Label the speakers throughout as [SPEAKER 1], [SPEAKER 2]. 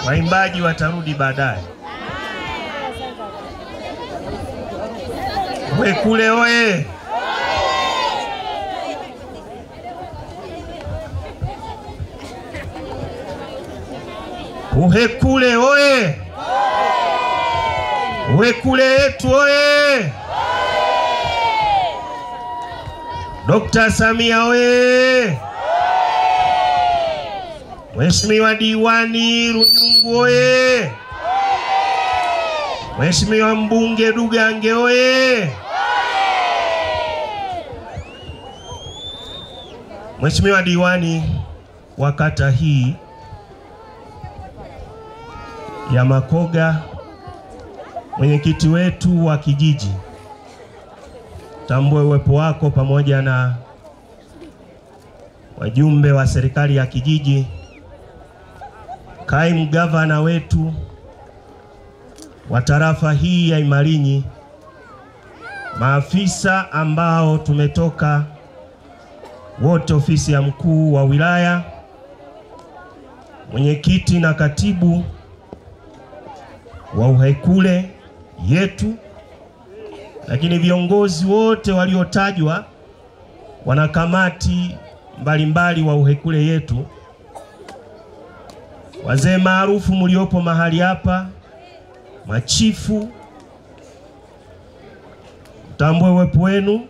[SPEAKER 1] Waimbaji watarudi baadaye. Uhekule oye! Uhekule oye! Uhekule yetu oye! Dr. Samia oye! Mheshimiwa Diwani Runyungu oye! Mheshimiwa Mbunge Dugange oye! Mheshimiwa Diwani wa kata hii ya Makoga, mwenyekiti wetu wa kijiji, tambue uwepo wako pamoja na wajumbe wa serikali ya kijiji, kaimu gavana wetu wa tarafa hii ya Imalinyi, maafisa ambao tumetoka wote ofisi ya mkuu wa wilaya, mwenyekiti na katibu wa Uhekule yetu, lakini viongozi wote waliotajwa, wanakamati mbalimbali wa Uhekule yetu, wazee maarufu mliopo mahali hapa, machifu, tambue uwepo wenu,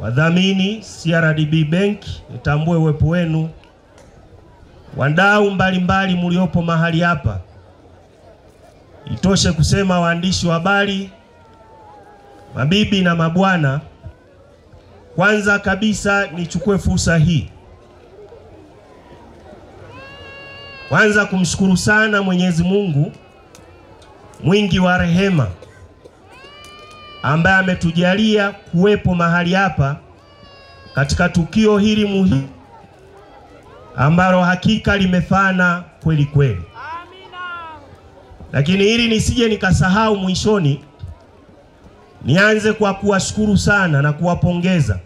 [SPEAKER 1] wadhamini CRDB Bank, tambue uwepo wenu, wadau mbalimbali mliopo mahali hapa. Itoshe kusema waandishi wa habari, mabibi na mabwana, kwanza kabisa nichukue fursa hii kwanza kumshukuru sana Mwenyezi Mungu mwingi wa rehema, ambaye ametujalia kuwepo mahali hapa katika tukio hili muhimu ambalo hakika limefana kweli kweli. Lakini hili nisije nikasahau mwishoni, nianze kwa kuwashukuru sana na kuwapongeza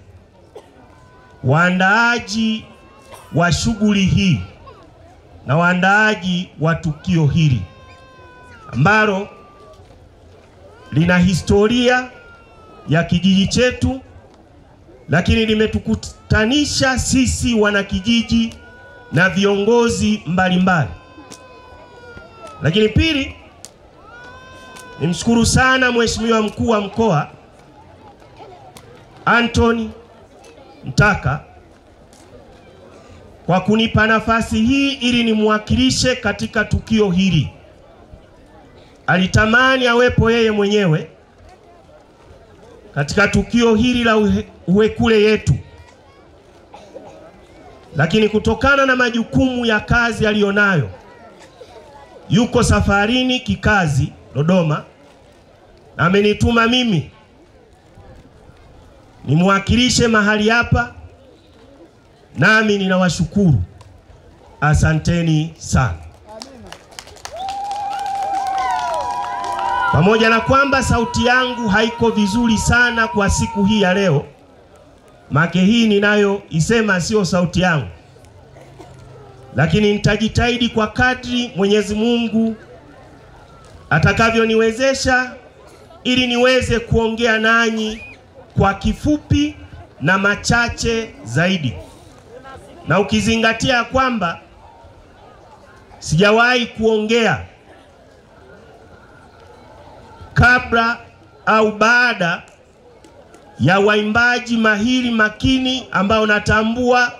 [SPEAKER 1] waandaaji wa shughuli hii na waandaaji wa tukio hili ambalo lina historia ya kijiji chetu, lakini limetukutanisha sisi wanakijiji na viongozi mbalimbali. Lakini pili, nimshukuru sana Mheshimiwa Mkuu wa Mkoa Anthony Mtaka kwa kunipa nafasi hii ili nimwakilishe katika tukio hili. Alitamani awepo yeye mwenyewe katika tukio hili la Uhekule yetu, lakini kutokana na majukumu ya kazi alionayo, yuko safarini kikazi Dodoma, na amenituma mimi nimwakilishe mahali hapa. Nami ninawashukuru, asanteni sana. Pamoja na kwamba sauti yangu haiko vizuri sana kwa siku hii ya leo, make hii ninayo isema sio sauti yangu, lakini nitajitahidi kwa kadri Mwenyezi Mungu atakavyoniwezesha ili niweze kuongea nanyi kwa kifupi na machache zaidi. Na ukizingatia kwamba sijawahi kuongea kabla au baada ya waimbaji mahiri makini ambao natambua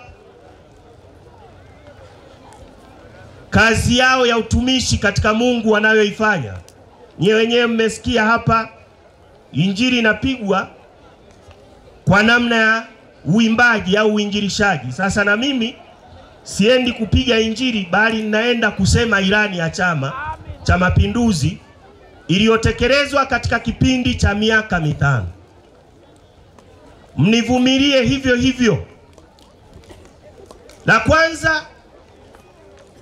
[SPEAKER 1] kazi yao ya utumishi katika Mungu wanayoifanya. Nyewe wenyewe mmesikia hapa injili inapigwa kwa namna ya uimbaji au uinjilishaji. Sasa na mimi siendi kupiga injili, bali ninaenda kusema ilani ya Chama cha Mapinduzi iliyotekelezwa katika kipindi cha miaka 5. Mnivumilie hivyo hivyo. La kwanza,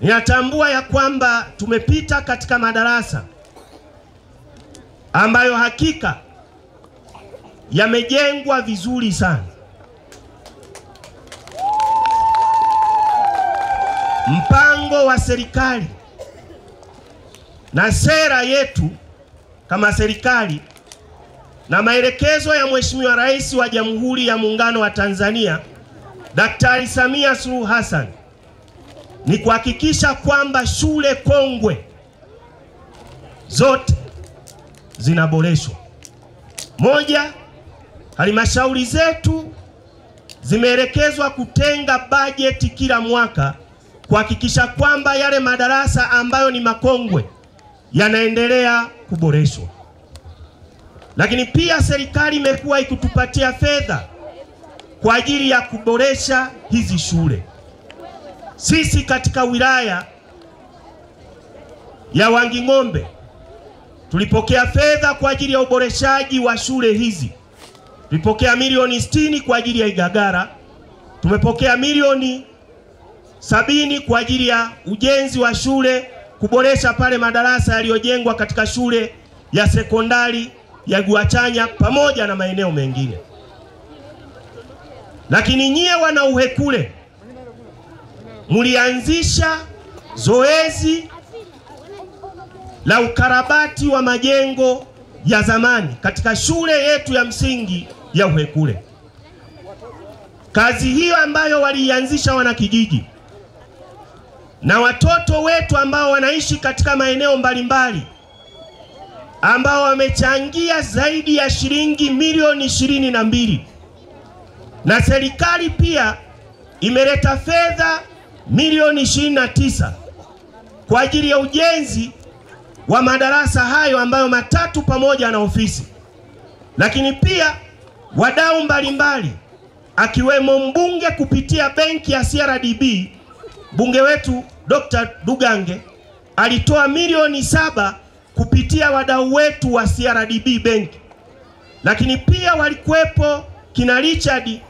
[SPEAKER 1] ninatambua ya kwamba tumepita katika madarasa ambayo hakika yamejengwa vizuri sana. Mpango mpango wa serikali na sera yetu kama serikali na maelekezo ya Mheshimiwa Rais wa Jamhuri ya Muungano wa Tanzania Daktari Samia Suluhu Hassan ni kuhakikisha kwamba shule kongwe zote zinaboreshwa. Moja, halmashauri zetu zimeelekezwa kutenga bajeti kila mwaka kuhakikisha kwamba yale madarasa ambayo ni makongwe yanaendelea kuboreshwa. Lakini pia serikali imekuwa ikitupatia fedha kwa ajili ya kuboresha hizi shule. Sisi katika wilaya ya Wanging'ombe tulipokea fedha kwa ajili ya uboreshaji wa shule hizi. Tulipokea milioni 60 kwa ajili ya Igagara. Tumepokea milioni 70 kwa ajili ya ujenzi wa shule, kuboresha pale madarasa yaliyojengwa katika shule ya sekondari ya Guachanya pamoja na maeneo mengine. Lakini nyie wana Uhekule mulianzisha zoezi la ukarabati wa majengo ya zamani katika shule yetu ya msingi ya Uhekule. Kazi hiyo ambayo walianzisha wanakijiji na watoto wetu ambao wanaishi katika maeneo mbalimbali ambao wamechangia zaidi ya shilingi milioni 22, na serikali pia imeleta fedha milioni 29 kwa ajili ya ujenzi wa madarasa hayo ambayo matatu pamoja na ofisi. Lakini pia wadau mbalimbali akiwemo mbunge kupitia benki ya CRDB, bunge wetu Dr. Dugange alitoa milioni 7 kupitia wadau wetu wa CRDB benki. Lakini pia walikuwepo kina Richard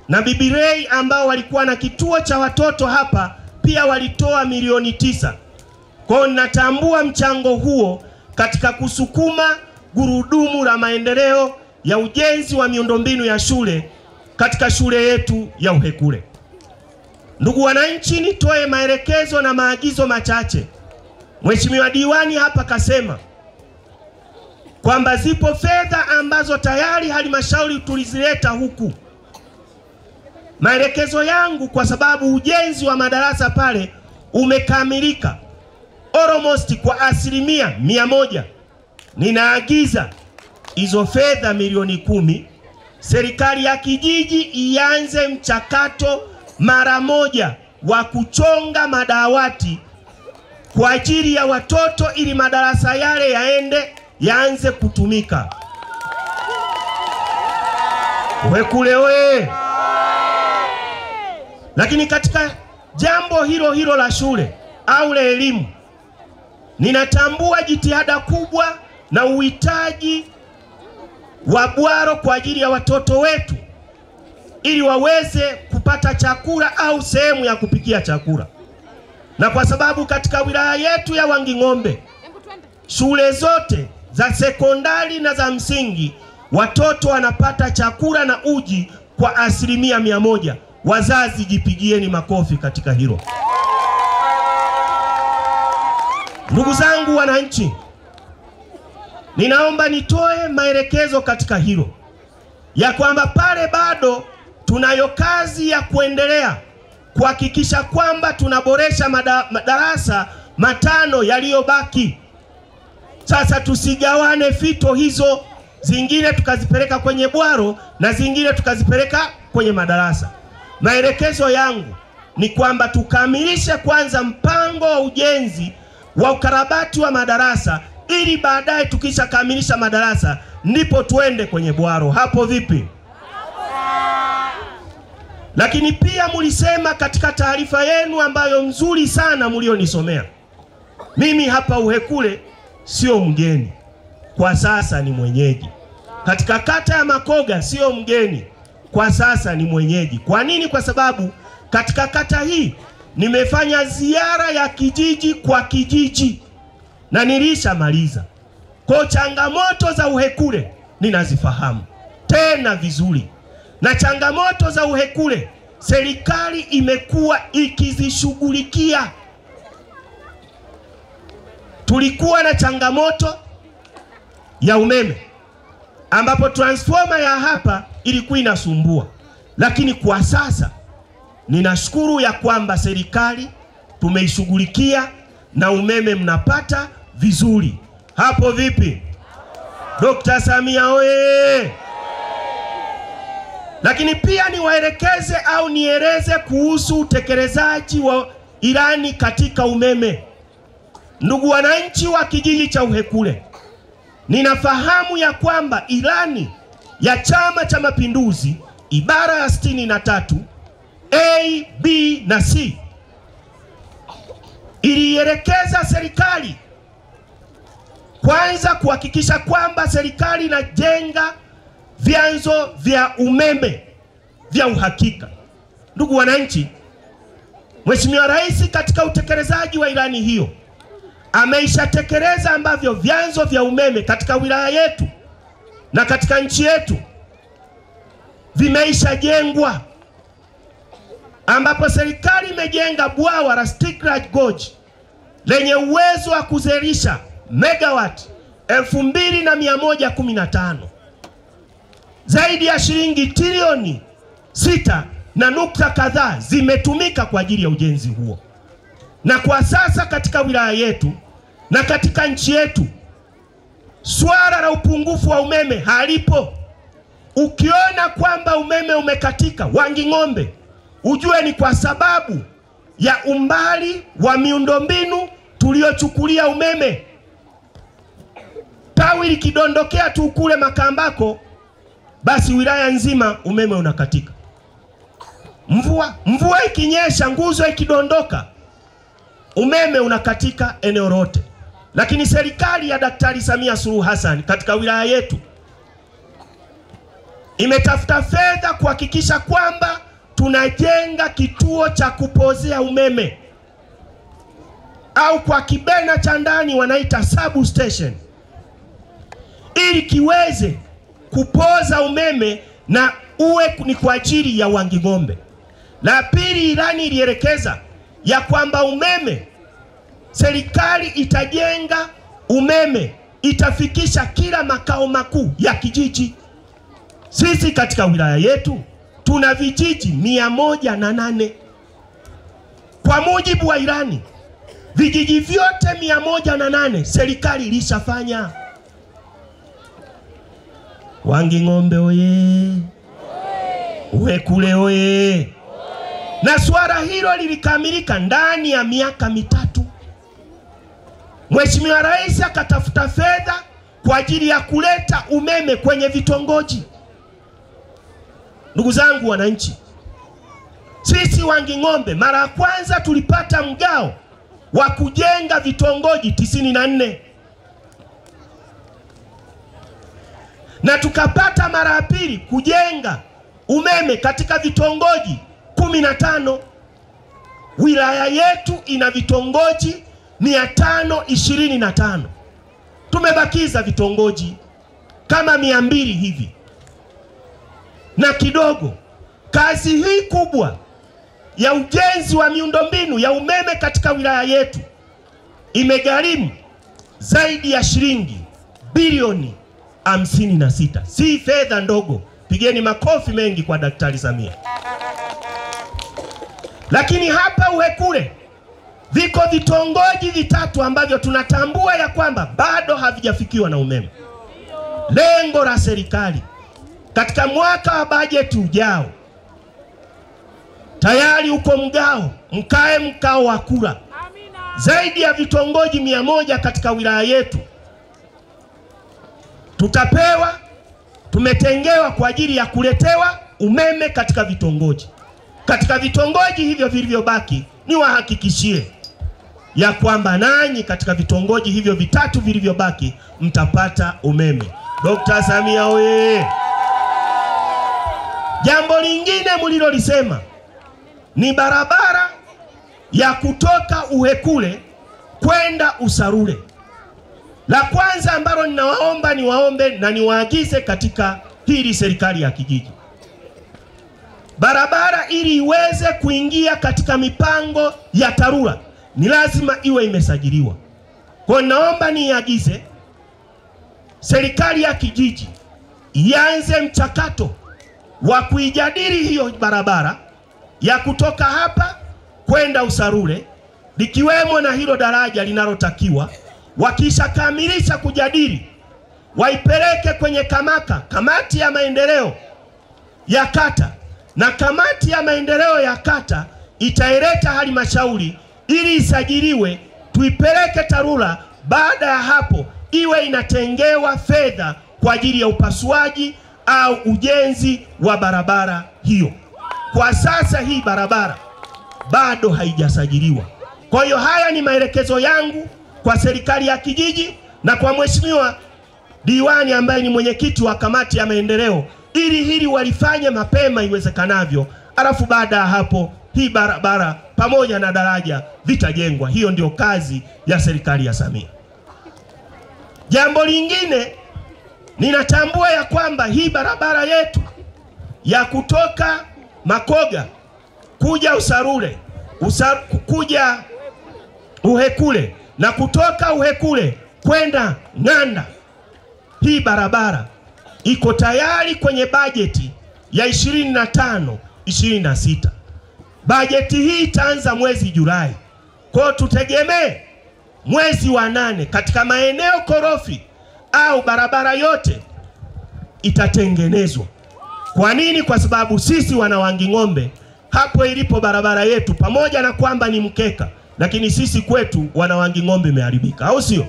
[SPEAKER 1] na Bibi Ray ambao walikuwa na kituo cha watoto hapa, pia walitoa milioni 9. Kwa natambua mchango huo katika kusukuma gurudumu la maendeleo ya ujenzi wa miundombinu ya shule katika shule yetu ya Uhekule. Ndugu wananchi, nitoe maelekezo na maagizo machache. Mheshimiwa diwani hapa kasema kwamba zipo fedha ambazo tayari halmashauri tulizileta huku. Maelekezo yangu, kwa sababu ujenzi wa madarasa pale umekamilika almost kwa 100%, ninaagiza hizo fedha milioni 10 serikali ya kijiji ianze mchakato mara moja wa kuchonga madawati kwa ajili ya watoto ili madarasa yale yaanze kutumika. Uhekule we! Lakini katika jambo hilo la shule au la elimu, ninatambua jitihada kubwa na uhitaji wa bwaro kwa ajili ya watoto wetu ili waweze kupata chakula au sehemu ya kupikia chakula. Na kwa sababu katika wilaya yetu ya Wanging'ombe shule zote za sekondari na za msingi watoto wanapata chakula na uji kwa 100%. Wazazi jipigieni makofi katika hilo. Ndugu zangu wananchi, ninaomba nitoe maelekezo katika hilo ya kwamba pale bado tunayo kazi ya kuendelea kuhakikisha kwamba tunaboresha madarasa 5 yaliyobaki. Sasa tusigawane fito hizo, zingine tukazipeleka kwenye bwaro na zingine tukazipeleka kwenye madarasa. Maelekezo yangu ni kwamba tukamilishe kwanza mpango wa ujenzi wa ukarabati wa madarasa, ili baadaye tukisha kamilisha madarasa ndipo tuende kwenye bwaro. Hapo vipi? Lakini pia mulisema katika taarifa yenu ambayo nzuri sana mlionisomea, mimi hapa Uhekule sio mgeni, kwa sasa ni mwenyeji. Katika kata ya Makoga sio mgeni, kwa sasa ni mwenyeji. Kwa nini? Kwa sababu katika kata hii nimefanya ziara ya kijiji kwa kijiji na nilishamaliza. Kwa changamoto za Uhekule ninazifahamu tena vizuri, na changamoto za Uhekule serikali imekuwa ikizishughulikia tulikuwa na changamoto ya umeme ambapo transformer ya hapa ilikuwa inasumbua, lakini kwa sasa ninashukuru ya kwamba serikali tumeishughulikia na umeme mnapata vizuri. Hapo vipi? Dr. Samia oye! Lakini pia niwaelekeze au nieleze kuhusu utekelezaji wa ilani katika umeme. Ndugu wananchi wa kijiji cha Uhekule, ninafahamu ya kwamba ilani ya Chama cha Mapinduzi ibara ya 63 A, B na C ilielekeza serikali kwanza kuhakikisha kwamba serikali inajenga vyanzo vya umeme vya uhakika. Ndugu wananchi, Mheshimiwa Rais katika utekelezaji wa ilani hiyo ameishatekeleza ambavyo vyanzo vya umeme katika wilaya yetu na katika nchi yetu vimeishajengwa, ambapo serikali imejenga bwawa la Stiegler's Gorge lenye uwezo wa kuzalisha megawati 2115. Zaidi ya shilingi trilioni 6 na nukta kadhaa zimetumika kwa ajili ya ujenzi huo. Na kwa sasa katika wilaya yetu na katika nchi yetu swala la upungufu wa umeme halipo. Ukiona kwamba umeme umekatika Wanging'ombe, ujue ni kwa sababu ya umbali wa miundombinu tuliochukulia umeme. Tawi likidondokea tu kule Makambako, basi wilaya nzima umeme unakatika. Mvua ikinyesha, nguzo ikidondoka, umeme unakatika eneo lote. Lakini serikali ya Daktari Samia Suluhu Hassan katika wilaya yetu imetafuta fedha kuhakikisha kwamba tunajenga kituo cha kupozea umeme, au kwa kibena cha ndani wanaita substation, ili kiweze kupoza umeme na uwe ni kwa ajili ya Wanging'ombe. La pili, ilani ilielekeza ya kwamba umeme, serikali itajenga umeme, itafikisha kila makao makuu ya kijiji. Sisi katika wilaya yetu tuna vijiji 108. Kwa mujibu wa ilani, vijiji vyote 108 serikali ilishafanya. Wanging'ombe oye! Uhekule oye! Na swala hilo lilikamilika ndani ya miaka 3. Mheshimiwa Rais akatafuta fedha kwa ajili ya kuleta umeme kwenye vitongoji. Ndugu zangu wananchi, sisi Wanging'ombe mara ya kwanza tulipata mgao wa kujenga vitongoji 94. Na tukapata mara ya pili kujenga umeme katika vitongoji 15. Wilaya yetu ina vitongoji 525. Tumebakiza vitongoji kama 200 hivi. Na kidogo, kazi hii kubwa ya ujenzi wa miundombinu ya umeme katika wilaya yetu imegharimu zaidi ya shilingi bilioni 56. Si fedha ndogo. Pigeni makofi mengi kwa Daktari Samia. Lakini hapa Uhekule viko vitongoji 3 ambavyo tunatambua ya kwamba bado havijafikiwa na umeme. Lengo la serikali katika mwaka wa bajeti ujao, tayari uko mkao wa kura zaidi ya vitongoji 100 katika wilaya yetu tumetengewa kwa ajili ya kuletewa umeme katika vitongoji. Katika vitongoji hivyo vilivyobaki, niwahakikishie ya kwamba nanyi katika vitongoji hivyo 3 vilivyobaki mtapata umeme. Dr. Samia oye! Jambo lingine mlilolisema ni barabara ya kutoka Uhekule kwenda Usarule. La kwanza ambalo niwaombe na niwaagize katika hili serikali ya kijiji, barabara ili iweze kuingia katika mipango ya TARURA ni lazima iwe imesajiliwa. Kwa naomba niagize serikali ya kijiji ianze mchakato wa kuijadili hiyo barabara ya kutoka hapa kwenda Usarule, likiwemo na hilo daraja linalotakiwa. Wakisha kamilisha kujadili, waipeleke kwenye kamati ya maendeleo ya kata, na kamati ya maendeleo ya kata itaileta halmashauri ili isajiliwe, tuipeleke TARURA. Baada ya hapo iwe inatengewa fedha kwa ajili ya upasuaji au ujenzi wa barabara hiyo. Kwa sasa hii barabara bado haijasajiliwa. Kwa hiyo haya ni maelekezo yangu kwa serikali ya kijiji na kwa mheshimiwa diwani ambaye ni mwenyekiti wa kamati ya maendeleo, ili hili walifanye mapema iwezekanavyo. Alafu baada ya hapo hii barabara pamoja na daraja vitajengwa. Hiyo ndio kazi ya serikali ya Samia. Jambo lingine, ninatambua ya kwamba hii barabara yetu ya kutoka Makoga kuja Usarule, kuja Uhekule na kutoka Uhekule kwenda Ng'anda, hii barabara iko tayari kwenye bajeti ya 25-26. Bajeti hii itaanza mwezi Julai. Kwa tutegemee mwezi wa 8 katika maeneo korofi au barabara yote itatengenezwa. Kwa nini? Kwa sababu sisi wana Wanging'ombe, hapo ilipo barabara yetu, pamoja na kwamba ni mkeka, lakini sisi kwetu wana Wanging'ombe imeharibika, au sio?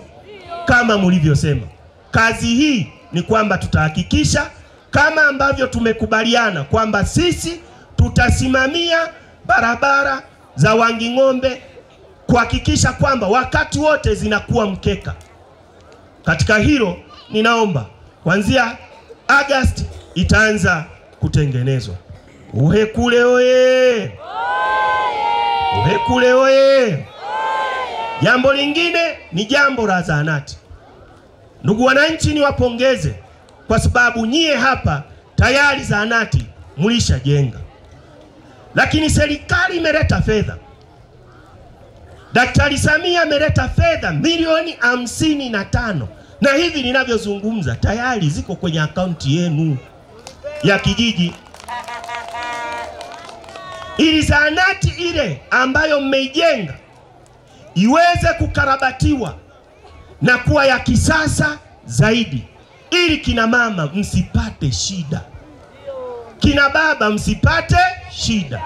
[SPEAKER 1] Kama mlivyosema, kazi hii ni kwamba tutahakikisha kama ambavyo tumekubaliana kwamba sisi tutasimamia barabara za Wanging'ombe kuhakikisha kwamba wakati wote zinakuwa mkeka. Katika hilo ninaomba kuanzia Agosti itaanza kutengenezwa. Uhekule oye! Uhekule oye! Jambo lingine ni jambo la zahanati. Ndugu wananchi, niwapongeze kwa sababu nyie hapa tayari zahanati mlishajenga. Lakini serikali imeleta fedha. Daktari Samia ameleta fedha milioni 55, na hivi ninavyozungumza tayari ziko kwenye akaunti yenu ya kijiji. Ili zahanati ile ambayo mmeijenga iweze kukarabatiwa na kuwa ya kisasa zaidi, ili kina mama msipate shida, kina baba msipate shida,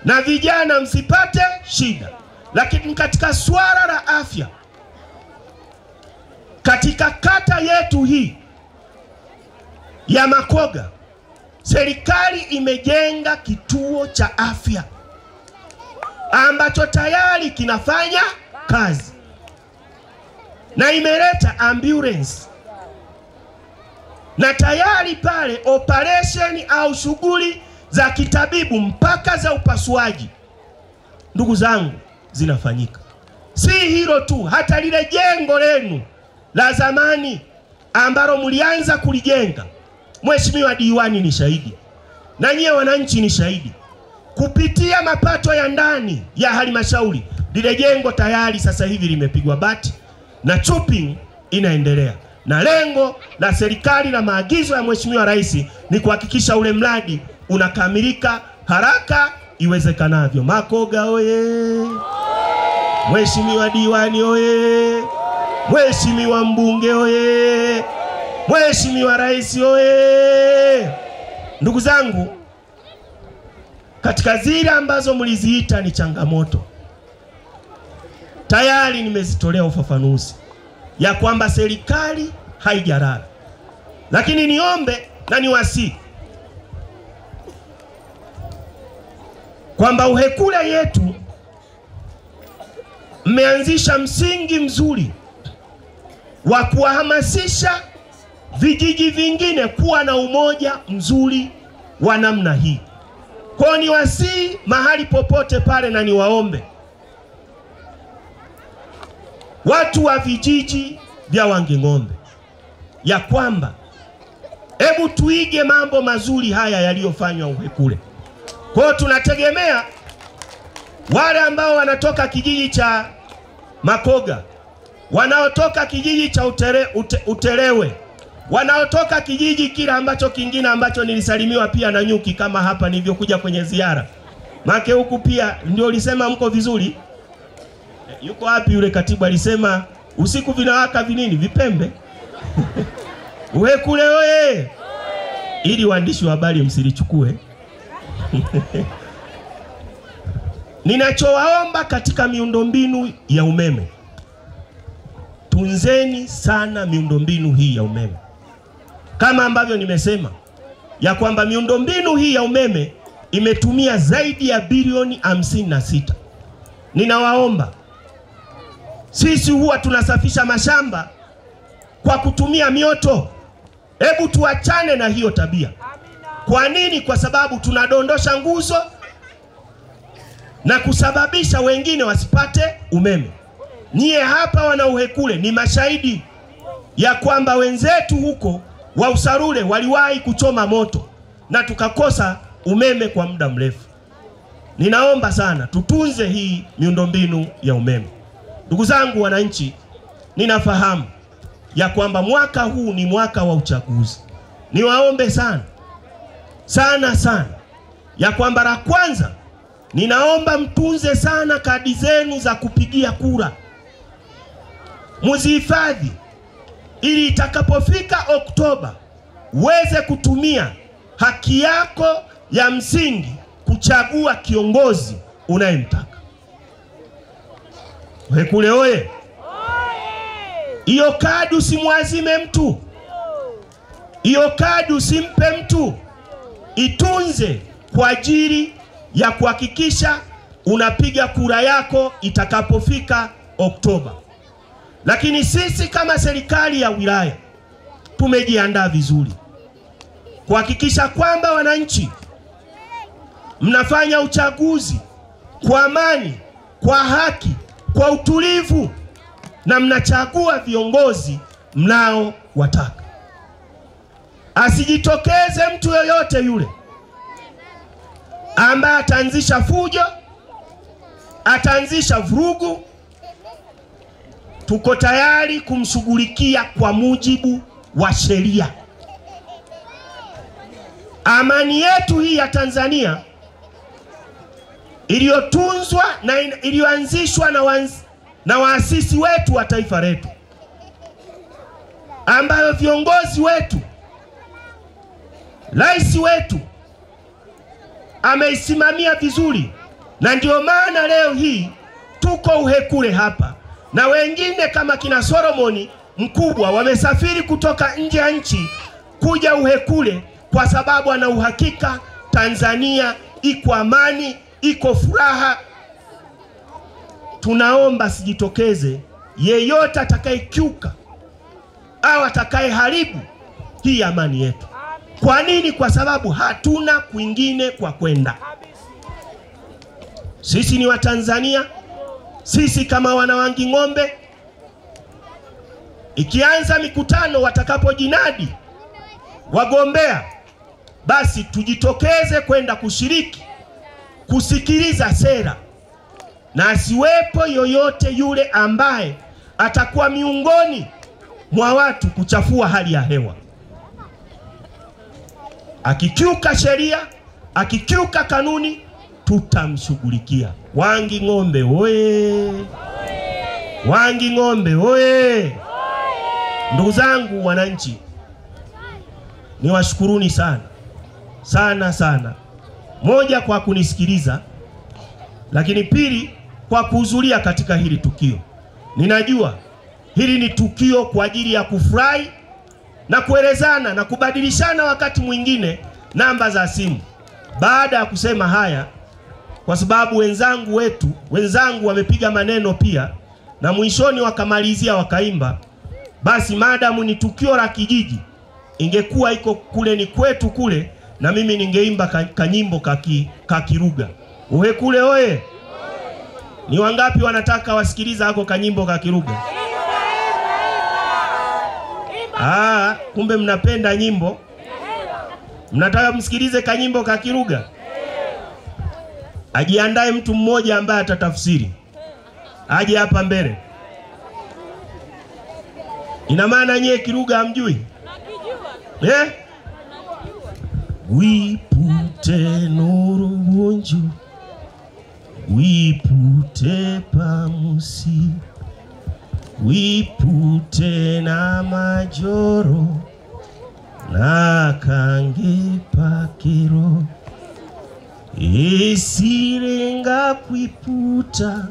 [SPEAKER 1] na vijana msipate shida. Lakini katika swala la afya, katika kata yetu hii ya Makoga, serikali imejenga kituo cha afya ambacho tayari kinafanya kazi, na imeleta ambulance, na tayari pale operation au shughuli za kitabibu mpaka za upasuaji, ndugu zangu, zinafanyika. Si hilo tu, hata lile jengo lenu la zamani ambalo mlianza kulijenga, mheshimiwa diwani ni shahidi na nyie wananchi ni shahidi, kupitia mapato ya ndani ya halmashauri, lile jengo tayari sasa hivi limepigwa bati na chopping inaendelea. Na lengo la serikali na maagizo ya mheshimiwa rais ni kuhakikisha ule mradi unakamilika haraka iwezekanavyo. Makoga oye! Mheshimiwa diwani oye! Mheshimiwa mbunge oye! Mheshimiwa rais oye! Ndugu zangu, katika zile ambazo mliziita ni changamoto, tayari nimezitolea ufafanuzi ya kwamba serikali haijalala. Lakini niombe na niwasihi kwamba Uhekule yetu mmeanzisha msingi mzuri wa kuwahamasisha vijiji vingine kuwa na umoja mzuri wa namna hii. Kwa niwasihi mahali popote pale, na niwaombe watu wa vijiji vya Wanging'ombe ya kwamba hebu tuige mambo mazuri haya yaliyofanywa Uhekule. Kwa tunategemea wale ambao wanatoka kijiji cha Makoga wanaotoka kijiji cha Utelewe, wanaotoka kijiji kile ambacho kingine ambacho nilisalimiwa pia na nyuki kama hapa nilivyokuja kwenye ziara. Make huku pia ndio ulisema mko vizuri. Yuko wapi yule katibu alisema usiku vinawaka vinini vipembe? Uhekule oye! Ili waandishi wa habari msilichukue. Ninachowaomba katika miundombinu ya umeme, tunzeni sana miundombinu hii ya umeme. Kama ambavyo nimesema ya kwamba miundombinu hii ya umeme imetumia zaidi ya bilioni 56. Ninawaomba, sisi huwa tunasafisha mashamba kwa kutumia mioto. Hebu tuachane na hiyo tabia. Kwa nini? Kwa sababu tunadondosha nguzo na kusababisha wengine wasipate umeme. Nyie hapa wana Uhekule ni mashahidi ya kwamba wenzetu huko wa Usarule waliwahi kuchoma moto na tukakosa umeme kwa muda mrefu. Ninaomba sana tutunze hii miundombinu ya umeme. Ndugu zangu wananchi, ninafahamu ya kwamba mwaka huu ni mwaka wa uchaguzi. Niwaombe sana sana ya kwamba la kwanza, ninaomba mtunze sana kadi zenu za kupigia kura. Muzihifadhi ili itakapofika Oktoba uweze kutumia haki yako ya msingi kuchagua kiongozi unayemtaka. Uhekule oye! Iyo kadi usimwazime mtu. Iyo kadi usimpe mtu. Itunze kwa ajili ya kuhakikisha unapiga kura yako itakapofika Oktoba. Lakini sisi kama serikali ya wilaya tumejiandaa vizuri kuhakikisha kwamba wananchi mnafanya uchaguzi kwa amani, kwa haki, kwa utulivu, na mnachagua viongozi mnao wataka. Asijitokeze mtu yoyote yule ambaye ataanzisha fujo, ataanzisha vurugu. Tuko tayari kumshughulikia kwa mujibu wa sheria. Amani yetu hii ya Tanzania iliyotunzwa na iliyoanzishwa na waasisi wetu wa taifa letu, ambayo viongozi wetu, rais wetu ameisimamia vizuri, na ndio maana leo hii tuko Uhekule hapa, na wengine kama kina Solomoni Mkubwa wamesafiri kutoka nje ya nchi kuja Uhekule kwa sababu ana uhakika Tanzania iko amani, iko furaha. Tunaomba sijitokeze yeyote atakayekiuka au atakayeharibu hii amani yetu. Kwa nini? Kwa sababu hatuna kwingine kwa kwenda. Sisi ni Watanzania. Sisi kama wana Wanging'ombe, ikianza mikutano watakapojinadi wagombea, basi tujitokeze kwenda kushiriki, kusikiliza sera, na asiwepo yoyote yule ambaye atakuwa miongoni mwa watu kuchafua hali ya hewa. Akikiuka sheria, akikiuka kanuni, tutamshughulikia. Wanging'ombe oye! Wanging'ombe oye! Ndugu zangu wananchi, niwashukuruni sana. Moja, kwa kunisikiliza, lakini pili, kwa kuhudhuria katika hili tukio. Ninajua hili ni tukio kwa ajili ya kufurahi na kuelezana na kubadilishana wakati mwingine namba za simu. Baada ya kusema haya, kwa sababu wenzangu wamepiga maneno pia na mwishoni wakamalizia wakaimba, basi madamu ni tukio la kijiji, ingekuwa iko kule ni kwetu kule, na mimi ningeimba kanyimbo kakiruga. Uhekule oye! Ni wangapi wanataka wasikiliza hako kanyimbo kakiruga? Kumbe mnapenda nyimbo. Mnataka msikilize kanyimbo kakiruga? Ajiandae mtu mmoja ambaye atatafsiri. Aje hapa mbele. Ina maana nyie Kiruga hamjui? Wipute nuru bunju, wipute pamusi, wipute na majoro, na kange pakiro. Esirenga kwiputa,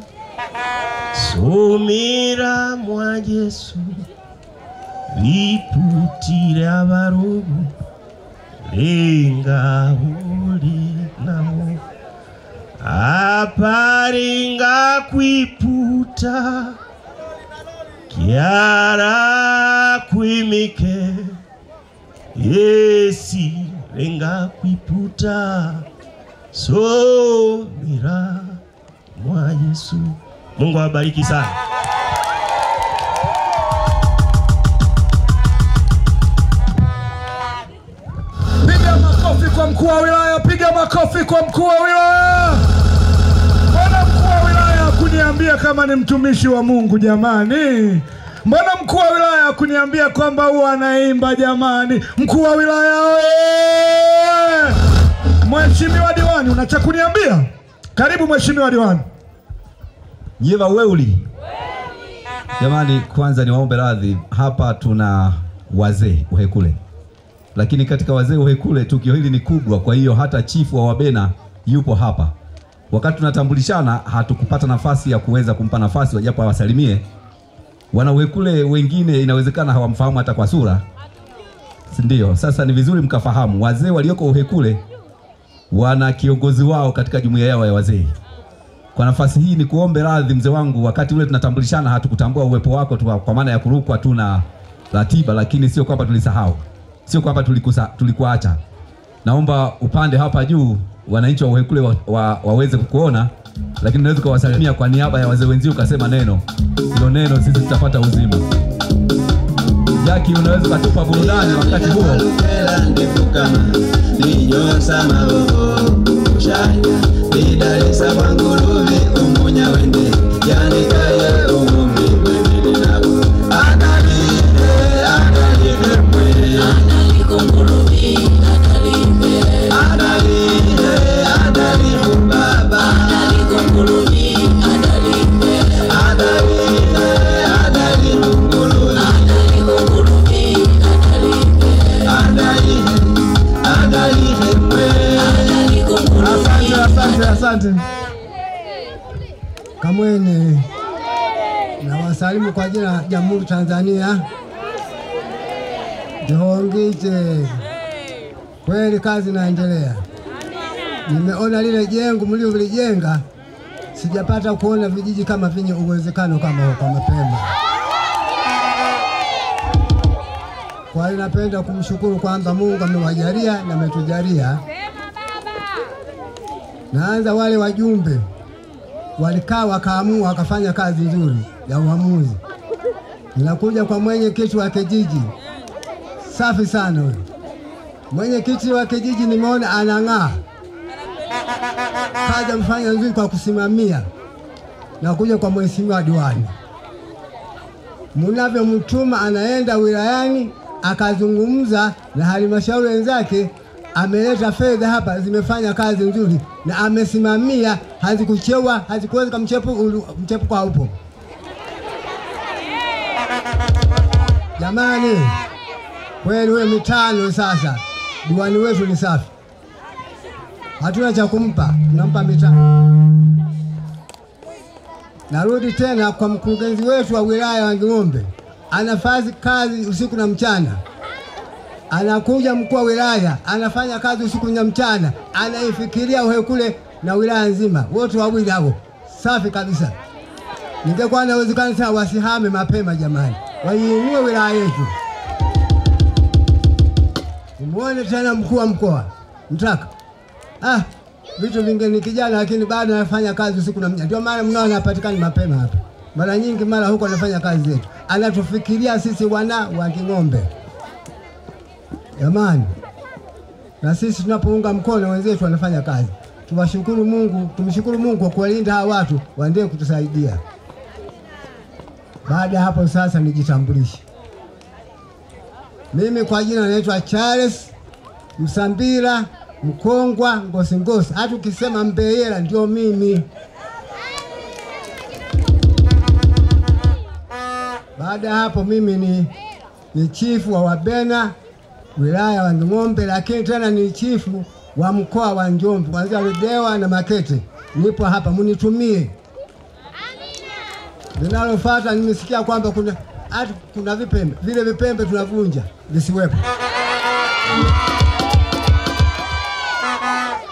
[SPEAKER 1] somera mwa Yesu, wiputire abarugu, lenga uli namo. Aparenga kwiputa, kiara kwimike. Esirenga kwiputa, somera mwa Yesu. Mungu awabariki sana.
[SPEAKER 2] Piga makofi kwa mkuu wa wilaya, piga makofi kwa mkuu wa wilaya. Mbona mkuu wa wilaya kuniambia kama ni mtumishi wa Mungu jamani? Mbona mkuu wa wilaya kuniambia kwamba huwa anaimba jamani? Mkuu wa wilaya oye! Mheshimiwa diwani, unacha kuniambia? Karibu mheshimiwa diwani.
[SPEAKER 3] Nyeva weuli. Jamani, kwanza niwaombe radhi, hapa tuna wazee Uhekule. Lakini katika wazee Uhekule tukio hili ni kubwa, kwa hiyo hata chifu wa Wabena yupo hapa. Wakati tunatambulishana hatukupata nafasi ya kuweza kumpa nafasi wajapo awasalimie. Wana Uhekule wengine inawezekana hawamfahamu hata kwa sura. Ndio, sasa ni vizuri mkafahamu wazee walioko Uhekule wana kiongozi wao katika jumuiya yao ya wazee. Kwa nafasi hii ni kuombe radhi mzee wangu, wakati ule tunatambulishana hatukutambua uwepo wako kwa maana ya kurukwa tu na ratiba, lakini sio kwamba tulisahau. Sio kwamba tulikuacha. Naomba upande hapa juu wananchi wa Uhekule waweze kukuona, lakini naweza kuwasalimia kwa niaba ya wazee wenzio ukasema neno. Hilo neno sisi tutapata uzima. Jaki, unaweza kutupa burudani wakati huo?
[SPEAKER 4] Asante. Kamwene na wasalimu kwa jina la Jamhuri Tanzania. Jihongije. Kweli kazi inaendelea. Nimeona lile jengo mliolijenga, sijapata kuona vijiji kama vyenye uwezekano kama huko mapema. Kwa hiyo napenda kumshukuru kwamba Mungu amewajalia na ametujalia. Naanza wale wajumbe walikaa wakaamua wakafanya kazi nzuri ya uamuzi. Ninakuja kwa mwenyekiti wa kijiji. Safi sana wewe. Mwenyekiti wa kijiji nimeona anang'aa. Kazi mfanya nzuri kwa kusimamia. Nakuja kwa mheshimiwa diwani. Mnavyomtuma anaenda wilayani akazungumza na halmashauri wenzake, ameleta fedha hapa zimefanya kazi nzuri na amesimamia, hazikuchewa, hazikuweza mchepuko haupo. Jamani, kweli wewe mitano sasa, diwani wetu ni safi. Hatuna cha kumpa, tunampa mitano. Narudi tena kwa mkurugenzi wetu wa wilaya wa Ng'ombe. Anafanya kazi usiku na mchana. Anakuja mkuu wa wilaya, anafanya kazi usiku na mchana, anaifikiria Uhekule na wilaya nzima. Wote wawili hao. Safi kabisa. Ningekuwa na uwezekano sana wasihame mapema jamani. Waiinue wilaya yetu. Muone tena mkuu wa mkoa. Mtaka. Vitu vingine ni kijana lakini bado anafanya kazi usiku na mchana. Ndio maana mnao anapatikana mapema hapa. Mara nyingi mara huko anafanya kazi zetu. Anatufikiria sisi wana wa Ng'ombe. Jamani. Na sisi tunapounga mkono wenzetu wanafanya kazi. Tuwashukuru Mungu, tumshukuru Mungu kwa kuwalinda hawa watu waendelee kutusaidia. Baada hapo sasa nijitambulishe. Mimi kwa jina naitwa Charles Msambira Mkongwa Ngosi. Hata ukisema Mbeyela ndio mimi. Baada ya hapo mimi ni chifu wa Wabena wilaya wa Ng'ombe, lakini tena ni chifu wa mkoa wa Njombe kuanzia Ludewa na Makete. Nipo hapa munitumie. Linalofuata nimesikia kwamba kuna vipembe. Vile vipembe tunavunja visiwepo.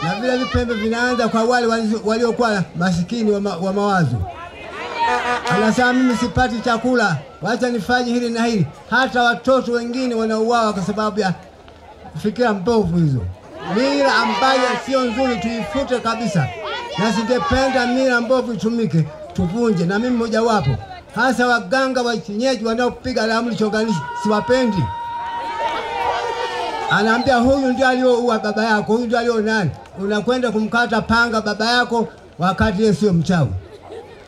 [SPEAKER 4] Na vile vipembe vinaanza kwa wale waliokuwa masikini wa mawazo. Anasema mimi sipati chakula, wacha nifanye hili na hili. Hata watoto wengine wanauawa kwa sababu ya fikira mbovu hizo. Mila ambayo sio nzuri tuifute kabisa. Na singependa mila mbovu itumike, tuvunje. Na mimi mmoja wapo. Hasa waganga wa kienyeji wanaopiga ramli chonganishi siwapendi. Anaambia huyu ndiye alioua baba yako, huyu ndiye alio nani. Unakwenda kumkata panga baba yako wakati yeye sio mchawi.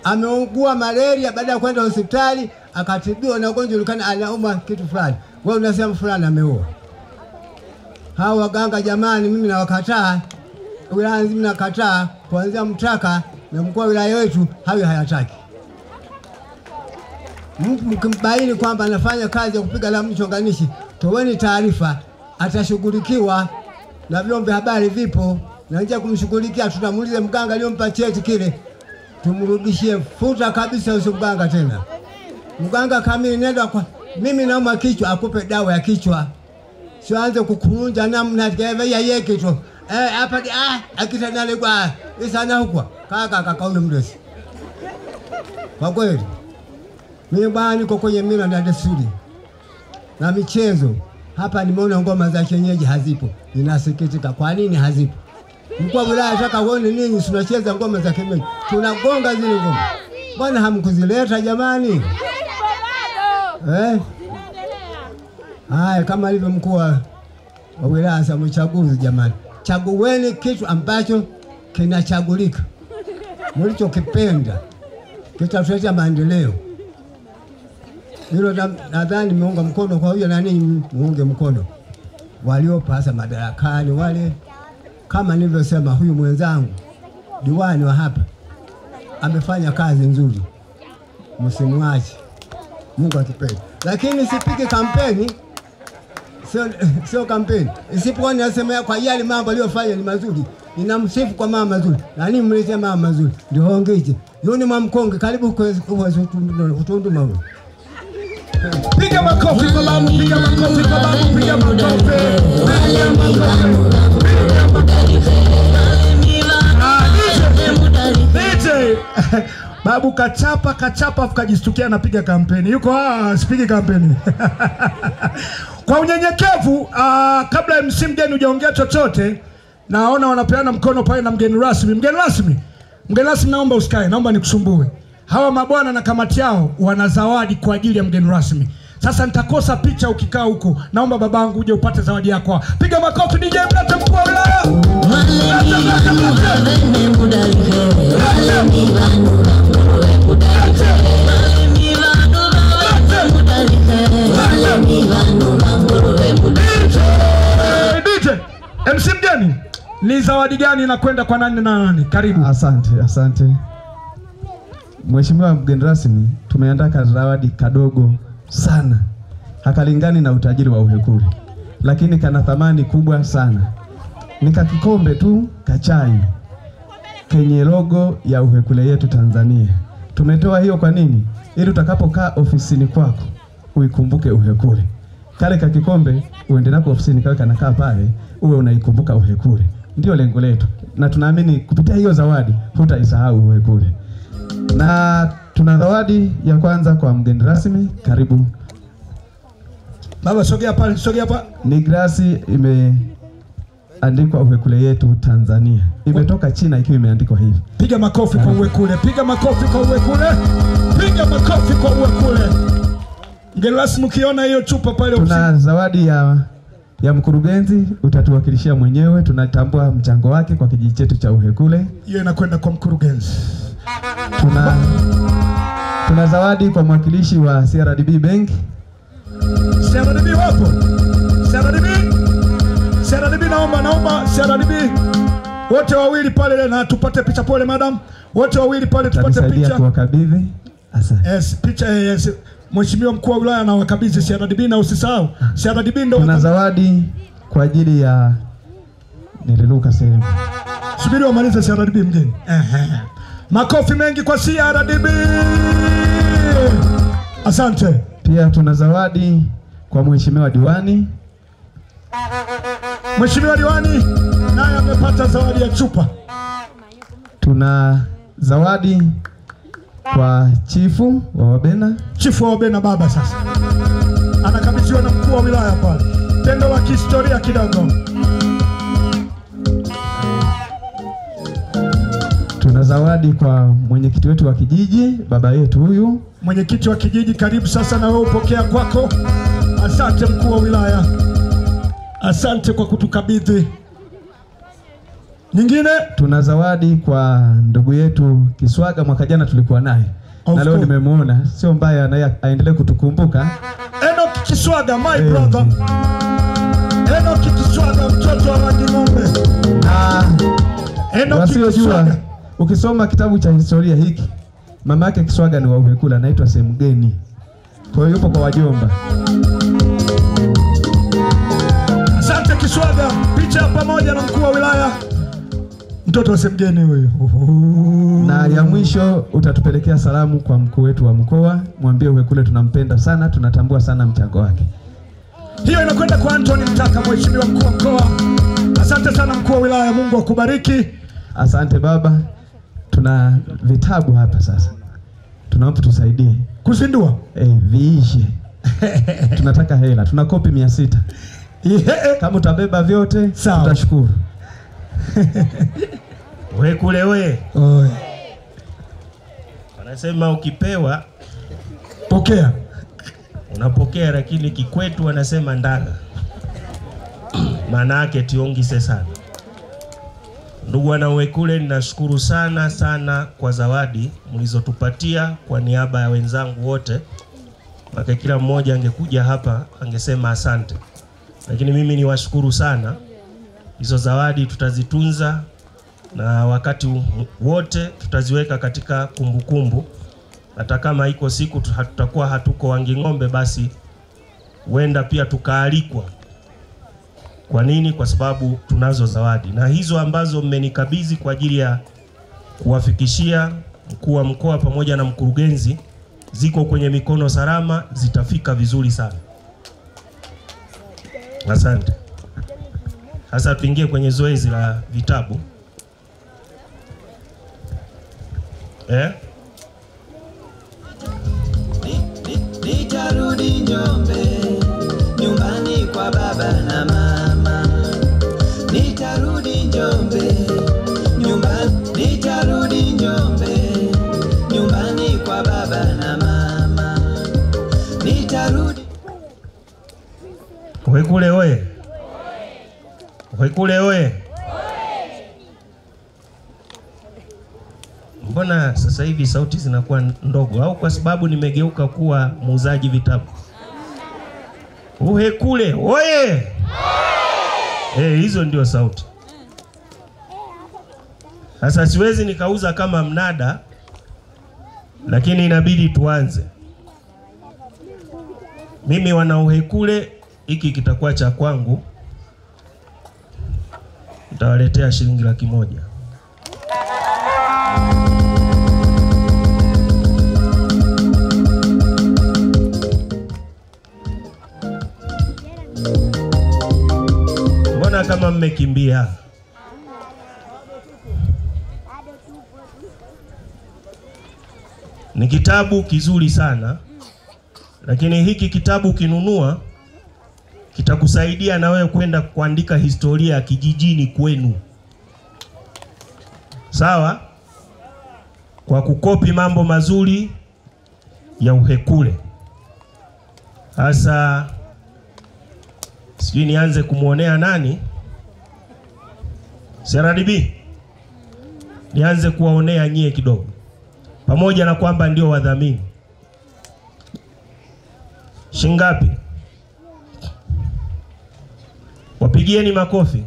[SPEAKER 4] Ameugua malaria, baada ya kwenda hospitali akatibiwa na ugonjwa ulikana anauma kitu fulani. Wewe unasema fulani ameua. Hao waganga jamani, mimi nawakataa. Wilaya nzima nakataa, kuanzia Mtaka na mkuu wa wilaya wetu hayo hayataki. Mtu mkimbaini kwamba anafanya kazi ya kupiga ramli chonganishi, toweni taarifa, atashughulikiwa na vyombo vya habari vipo. Na nje kumshughulikia tutamuulize mganga aliyompa cheti kile, tumrudishie futa kabisa usi mganga tena. Mganga kamili nenda kwa mimi nauma kichwa akupe dawa ya kichwa. Sianze kukunja namna ya yeye kichwa. Hapa akitanale kwa isana huko. Kaka huyo mdosi. Kwa kweli mimi bwana niko kwenye mila na desturi na michezo. Hapa nimeona ngoma za kienyeji hazipo. Ninasikitika, kwa nini hazipo? Mkuu wa wilaya anataka uone nini tunacheza ngoma za kienyeji. Tunagonga zile ngoma. Mbona hamkuzileta jamani? Haya, kama alivyo mkuu wa wilaya za uchaguzi jamani. Chagueni kitu ambacho kinachagulika. Mlichokipenda kitatuletea maendeleo. Hilo nadhani nimeunga mkono, kwa hiyo na ninyi muunge mkono. Waliopasa madarakani wale, kama nilivyosema, huyu mwenzangu diwani wa hapa amefanya kazi nzuri. Msimwache. Mungu atupende. Lakini sipige kampeni. Sio kampeni. Isipokuwa ninasema kwa yale mambo aliyofanya ni mazuri. Ninamsifu kwa mama mazuri. Na nini mlete mama mazuri? Ndio hongeje. Yoni Mwamkonge karibu kwa utundu mama.
[SPEAKER 2] Piga makofi kwa babu, piga makofi kwa babu, piga makofi. Babu kachapa kajistukia anapiga kampeni. Yuko sipigi kampeni. Kwa unyenyekevu, kabla ya mgeni hujaongea chochote, naona wanapeana mkono pale na mgeni rasmi. Mgeni rasmi naomba usikae, naomba nikusumbue. Hawa mabwana na kamati yao wana zawadi kwa ajili ya mgeni rasmi. Sasa nitakosa picha ukikaa huko. Naomba babangu uje upate zawadi yako. Piga makofi DJ Mlete mkuu wa wilaya. DJ, MC mgeni, ni zawadi gani inakwenda kwa nani na nani? Karibu.
[SPEAKER 3] Asante. Mheshimiwa mgeni rasmi, tumeandaa zawadi kadogo sana. Hakalingani na utajiri wa Uhekule, lakini kana thamani kubwa sana. Nika kikombe tu kachai kenye logo ya Uhekule yetu Tanzania. Tumetoa hiyo kwa nini? Ili utakapokaa ofisini kwako uikumbuke Uhekule. Kale ka kikombe uende nako ofisini kale kanakaa pale, uwe unaikumbuka Uhekule. Ndio lengo letu. Na tunaamini kupitia hiyo zawadi hutaisahau Uhekule. Na tuna zawadi ya kwanza kwa mgeni rasmi. Karibu.
[SPEAKER 2] Baba sogea pale,
[SPEAKER 3] Ni glasi imeandikwa Uhekule yetu Tanzania. Imetoka China ikiwa imeandikwa hivi.
[SPEAKER 2] Piga makofi kwa Uhekule. Piga makofi kwa Uhekule. Piga makofi kwa Uhekule. Mgeni rasmi, ukiona hiyo chupa pale
[SPEAKER 3] tuna zawadi ya mkurugenzi, utatuwakilishia mwenyewe. Tunatambua mchango wake kwa kijiji chetu cha Uhekule.
[SPEAKER 2] Hiyo inakwenda kwa mkurugenzi.
[SPEAKER 3] Tuna zawadi kwa mwakilishi wa CRDB Bank.
[SPEAKER 2] CRDB wapo? CRDB, naomba CRDB wote wawili pale na tupate picha. Pole madam, wote wawili pale tupate picha.
[SPEAKER 3] Kuwakabidhi. Asante.
[SPEAKER 2] Yes, picha. Yes. Mheshimiwa mkuu wa wilaya na wakabidhi CRDB, na usisahau CRDB ndio
[SPEAKER 3] kuna zawadi kwa ajili ya niliruka sehemu.
[SPEAKER 2] Subiri wamalize CRDB mgeni. Makofi mengi kwa CRDB. Asante.
[SPEAKER 3] Pia tuna zawadi kwa mheshimiwa diwani.
[SPEAKER 2] Mheshimiwa diwani naye amepata zawadi ya chupa.
[SPEAKER 3] Tuna zawadi kwa chifu wa Wabena.
[SPEAKER 2] Chifu wa Wabena baba sasa anakabidhiwa na mkuu wa wilaya pale. Tendo la kihistoria kidogo.
[SPEAKER 3] Tuna zawadi kwa mwenyekiti wetu wa kijiji, baba yetu huyu.
[SPEAKER 2] Mwenyekiti wa kijiji, karibu sasa na wewe upokea kwako. Asante mkuu wa wilaya. Asante kwa kutukabidhi. Nyingine
[SPEAKER 3] tuna zawadi kwa ndugu yetu Kiswaga, mwaka jana tulikuwa naye. Na leo nimemuona, sio mbaya na aendelee kutukumbuka.
[SPEAKER 2] Enoch Kiswaga, my brother. Enoch Kiswaga, mtoto wa Wanging'ombe.
[SPEAKER 3] Wasiojua, ukisoma kitabu cha historia hiki, mama yake Kiswaga ni wa Uhekula, anaitwa Semgeni. Kwa hiyo yupo kwa wajomba.
[SPEAKER 2] Asante Kiswaga, picha pamoja na mkuu wa wilaya. Mtoto wa Semgeni huyo.
[SPEAKER 3] Na ya mwisho utatupelekea salamu kwa mkuu wetu wa mkoa, mwambie Uhekule tunampenda sana, tunatambua sana mchango wake.
[SPEAKER 2] Hiyo inakwenda kwa Anthony Mtaka, mheshimiwa mkuu wa mkoa. Asante sana mkuu wa wilaya, Mungu akubariki.
[SPEAKER 3] Asante baba. Tuna vitabu hapa sasa. Tunaomba tusaidie
[SPEAKER 2] kuzindua.
[SPEAKER 3] Viishe. Tunataka hela. Tuna kopi 600. Kama utabeba vyote, tutashukuru.
[SPEAKER 1] Uhekule we.
[SPEAKER 2] Oi.
[SPEAKER 1] Wanasema ukipewa
[SPEAKER 2] pokea.
[SPEAKER 1] Unapokea, lakini kikwetu wanasema ndaga. Maana yake tiongise sana. Ndugu wana Uhekule, ninashukuru sana sana kwa zawadi mlizotupatia kwa niaba ya wenzangu wote. Maka kila mmoja angekuja hapa angesema asante. Lakini mimi niwashukuru sana. Hizo zawadi tutazitunza na wakati wote tutaziweka katika kumbukumbu. Hata kama iko siku tutakuwa hatuko Wanging'ombe, basi huenda pia tukaalikwa. Kwa nini? Kwa sababu tunazo zawadi, na hizo ambazo mmenikabidhi kwa ajili ya kuwafikishia mkuu wa mkoa pamoja na mkurugenzi ziko kwenye mikono salama, zitafika vizuri sana. Asante. Sasa tuingie kwenye zoezi la vitabu.
[SPEAKER 5] Nitarudi Njombe, nyumbani kwa baba na mama. Nitarudi Njombe, nitarudi Njombe, nyumbani kwa baba na mama. Nitarudi.
[SPEAKER 1] Uhekule oye. Uhekule oye. Mbona sasa hivi sauti zinakuwa ndogo? Au kwa sababu nimegeuka kuwa muuzaji vitabu? Uhekule oye. Hizo ndio sauti. Sasa siwezi nikauza kama mnada, lakini inabidi tuanze. Mimi wana Uhekule, hiki kitakuwa cha kwangu. Nitawaletea shilingi 100,000. Mbona kama mmekimbia? Ni kitabu kizuri sana, lakini hiki kitabu kinunua kitakusaidia na wewe kwenda kuandika historia ya kijijini kwenu. Sawa? Kwa kukopi mambo mazuri ya Uhekule. Sasa sijui nianze kumuonea nani? CRDB. Nianze kuwaonea nyie kidogo. Pamoja na kwamba ndio wadhamini. Shingapi? Wapigieni makofi.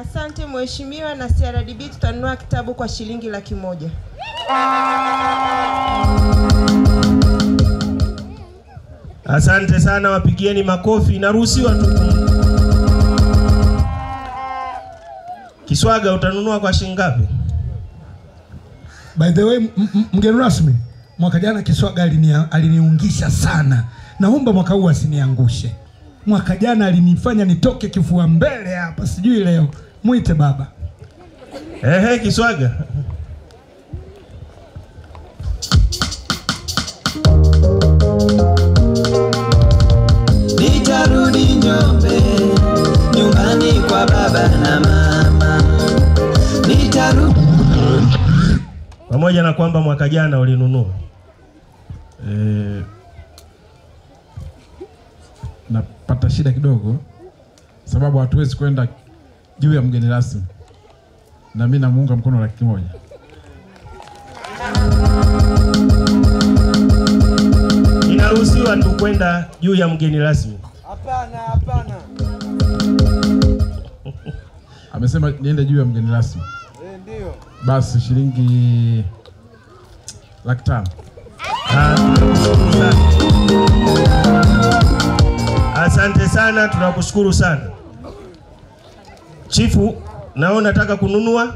[SPEAKER 6] Asante mheshimiwa, na CRDB tutanunua kitabu kwa shilingi 100,000.
[SPEAKER 1] Asante sana, wapigieni makofi. Naruhusiwa tu. Kiswaga utanunua kwa shilingi ngapi?
[SPEAKER 2] By the way, mgeni rasmi, mwaka jana Kiswaga aliniungisha sana. Naomba mwaka huu asiniangushe. Mwaka jana alinifanya nitoke kifua mbele hapa, sijui leo. Muite baba.
[SPEAKER 1] Kiswaga.
[SPEAKER 5] Nitarudi Njombe, nyumbani kwa baba na mama. Nitarudi.
[SPEAKER 1] Pamoja na kwamba mwaka jana ulinunua.
[SPEAKER 7] Napata shida kidogo sababu hatuwezi kwenda juu ya mgeni rasmi, na mimi namuunga mkono 100,000.
[SPEAKER 1] Inaruhusiwa tu kwenda juu ya mgeni rasmi?
[SPEAKER 8] Hapana.
[SPEAKER 7] Amesema niende juu ya mgeni rasmi.
[SPEAKER 8] Ndio.
[SPEAKER 7] Basi shilingi 500,000.
[SPEAKER 1] Asante sana, tunakushukuru sana. Chifu, naona nataka kununua.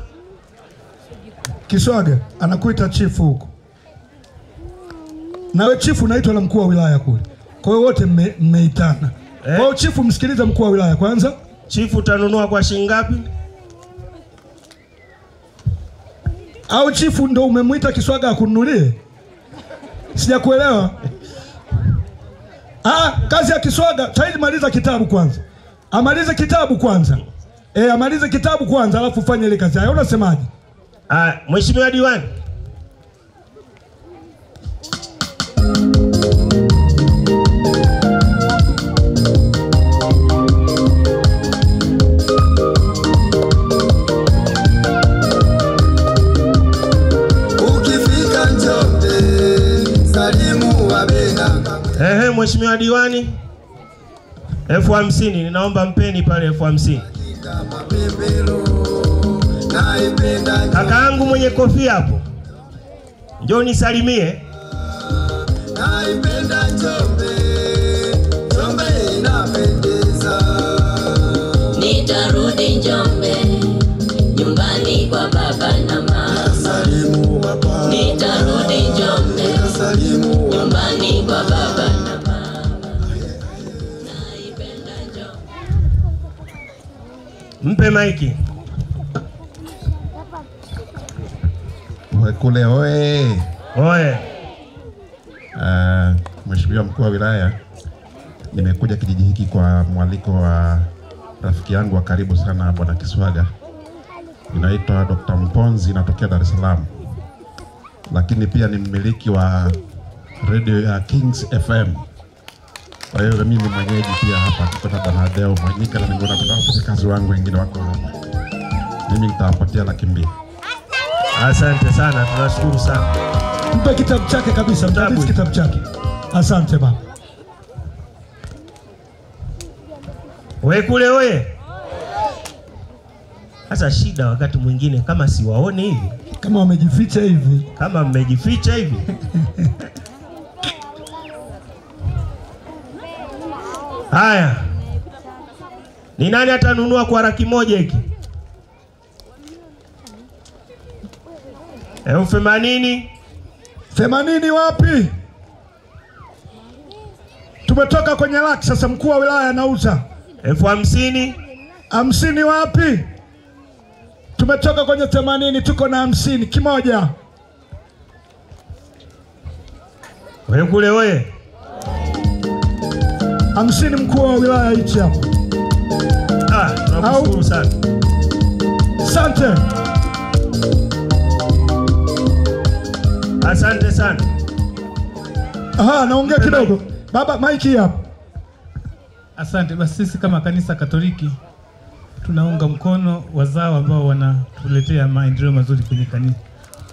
[SPEAKER 2] Kiswaga anakuita chifu huko. Nawe chifu naitwa na mkuu wa wilaya kule. Kwa hiyo wote mmeitana. Kwa hiyo chifu, msikilize mkuu wa wilaya kwanza.
[SPEAKER 1] Chifu, utanunua kwa shilingi ngapi?
[SPEAKER 2] Au chifu ndo umemwita Kiswaga akununulie? Sijakuelewa. Kazi ya Kiswaga, sasa maliza kitabu kwanza. Amalize kitabu kwanza. Amalize kitabu kwanza alafu fanye ile kazi. Unasemaje?
[SPEAKER 1] Mheshimiwa diwani.
[SPEAKER 5] Ukifika Njombe, salimu wabena.
[SPEAKER 1] Mheshimiwa diwani, 50,000 ninaomba mpeni pale 50,000. Kakaangu mwenye kofia hapo, njoo nisalimie.
[SPEAKER 5] Naipenda Njombe, Njombe inapendeza. Nitarudi Njombe, nyumbani kwa baba na mama. Nitarudi Njombe, nyumbani kwa baba na mama. Naipenda Njombe.
[SPEAKER 1] Mpe maiki.
[SPEAKER 9] Kule oye. Mheshimiwa mkuu wa wilaya, nimekuja kijiji hiki kwa mwaliko wa rafiki yangu wa karibu sana Bwana Kiswaga. Inaitwa Dr. Mponzi, natokea Dar es Salaam. Lakini pia ni mmiliki wa radio ya Kings FM. Kwa hiyo mimi ni mwenyeji pia hapa kutoka Danadeo Mwanyika, na ningona kazi wangu wengine wako hapa. Mimi nitawapatia 200,000.
[SPEAKER 1] Asante sana, tunashukuru sana.
[SPEAKER 2] Mpe kitabu chake kabisa, mtabizi kitabu chake. Asante baba.
[SPEAKER 1] Kule oye. Sasa shida wakati mwingine kama siwaone hivi.
[SPEAKER 2] Kama wamejificha hivi.
[SPEAKER 1] Kama mmejificha hivi. Haya. Ni nani atanunua kwa 100,000 hiki? 80,000.
[SPEAKER 2] 80 wapi? Tumetoka kwenye laki, sasa mkuu wa wilaya anauza
[SPEAKER 1] 50,000.
[SPEAKER 2] 50 wapi? Tumetoka kwenye 80, tuko na 50 kimoja.
[SPEAKER 1] Kule oye.
[SPEAKER 2] 50 mkuu wa wilaya hichi hapo.
[SPEAKER 1] Tunakushukuru sana.
[SPEAKER 2] Asante.
[SPEAKER 1] Asante sana.
[SPEAKER 2] Naongea kidogo. Baba, maiki hapo.
[SPEAKER 10] Asante. Basi sisi kama kanisa Katoliki tunaunga mkono wazao ambao wanatuletea maendeleo mazuri kwenye kanisa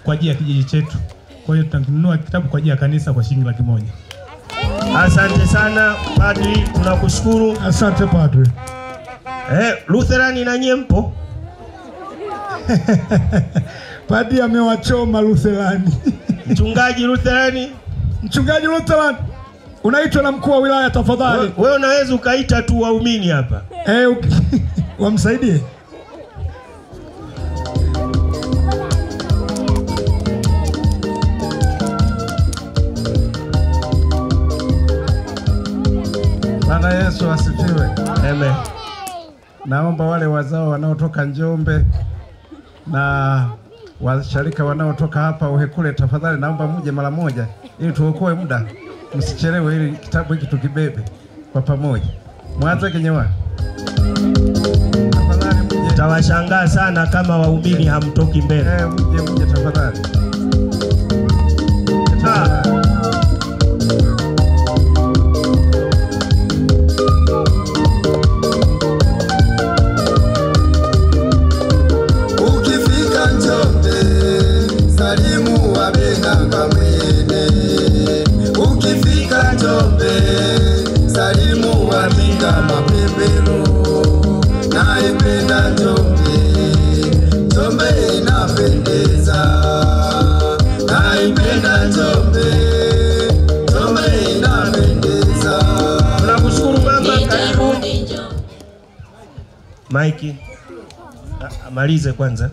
[SPEAKER 10] kwa ajili ya kijiji chetu. Kwa hiyo tutanunua kitabu kwa ajili ya kanisa kwa shilingi 100,000.
[SPEAKER 1] Asante sana padri, tunakushukuru.
[SPEAKER 2] Asante padri.
[SPEAKER 1] Lutherani na nyie mpo?
[SPEAKER 2] Padri amewachoma Lutherani.
[SPEAKER 1] Mchungaji Lutherani?
[SPEAKER 2] Mchungaji Lutherani, unaitwa na mkuu wa wilaya tafadhali.
[SPEAKER 1] Wewe unaweza ukaita tu waumini hapa.
[SPEAKER 2] Wamsaidie.
[SPEAKER 11] Bwana Yesu asifiwe.
[SPEAKER 1] Amen.
[SPEAKER 11] Naomba wale wazao wanaotoka Njombe na washarika wanaotoka hapa Uhekule, tafadhali naomba muje mara moja ili tuokoe muda. Msichelewe ili kitabu hiki tukibebe kwa pamoja. Mwanza Kinyewa. Tafadhali muje.
[SPEAKER 1] Tawashangaa sana kama waumini hamtoki mbele.
[SPEAKER 11] Muje tafadhali.
[SPEAKER 5] Ukifika Njombe salimu Wabenanga mwene. Ukifika Njombe salimu Waminga Mapembelo. Naipenda Njombe, Njombe inapendeza. Naipenda Njombe, Njombe inapendeza.
[SPEAKER 1] Tunakushukuru mama, karibu. Mike, amalize kwanza.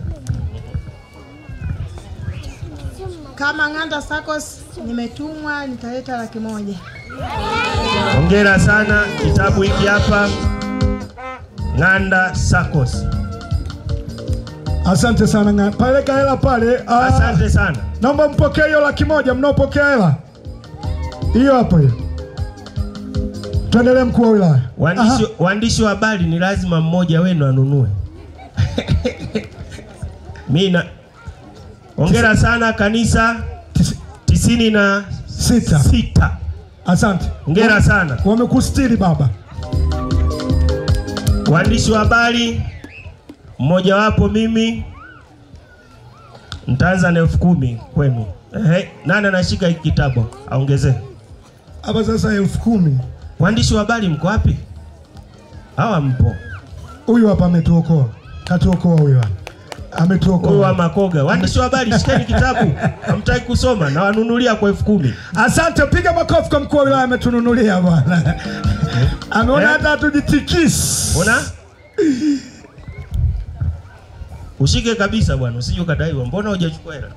[SPEAKER 6] Kama Ng'anda SACCOS nimetumwa, nitaleta 100,000.
[SPEAKER 1] Hongera sana, kitabu hiki hapa Ng'anda SACCOS.
[SPEAKER 2] Asante sana. Peleka hela pale.
[SPEAKER 1] Asante sana.
[SPEAKER 2] Naomba mpokee hiyo 100,000, mnaopokea hela. Hiyo hapo hiyo. Tuendelee mkuu wa wilaya.
[SPEAKER 1] Waandishi wa habari ni lazima mmoja wenu anunue. Mina. Hongera sana kanisa 96.
[SPEAKER 2] Asante.
[SPEAKER 1] Hongera sana.
[SPEAKER 2] Wamekustiri baba.
[SPEAKER 1] Waandishi wa habari mmoja wapo mimi nitaanza na 10,000 kwenu. Nani anashika hiki kitabu? Aongezee.
[SPEAKER 2] Hapa sasa 10,000.
[SPEAKER 1] Waandishi wa habari mko wapi? Hawa mpo.
[SPEAKER 2] Huyu hapa ametuokoa. Katuokoa huyu hapa. Ametuokoa.
[SPEAKER 1] Huyu wa Makoga. Waandishi wa habari shikeni kitabu. Hamtaki kusoma na wanunulia kwa 10,000.
[SPEAKER 2] Asante, piga makofi kwa mkuu wa wilaya, ametununulia bwana. Ameona hata tujitikisi.
[SPEAKER 1] Ona? Ushike kabisa bwana, usije ukadaiwa. Mbona hujachukua hela?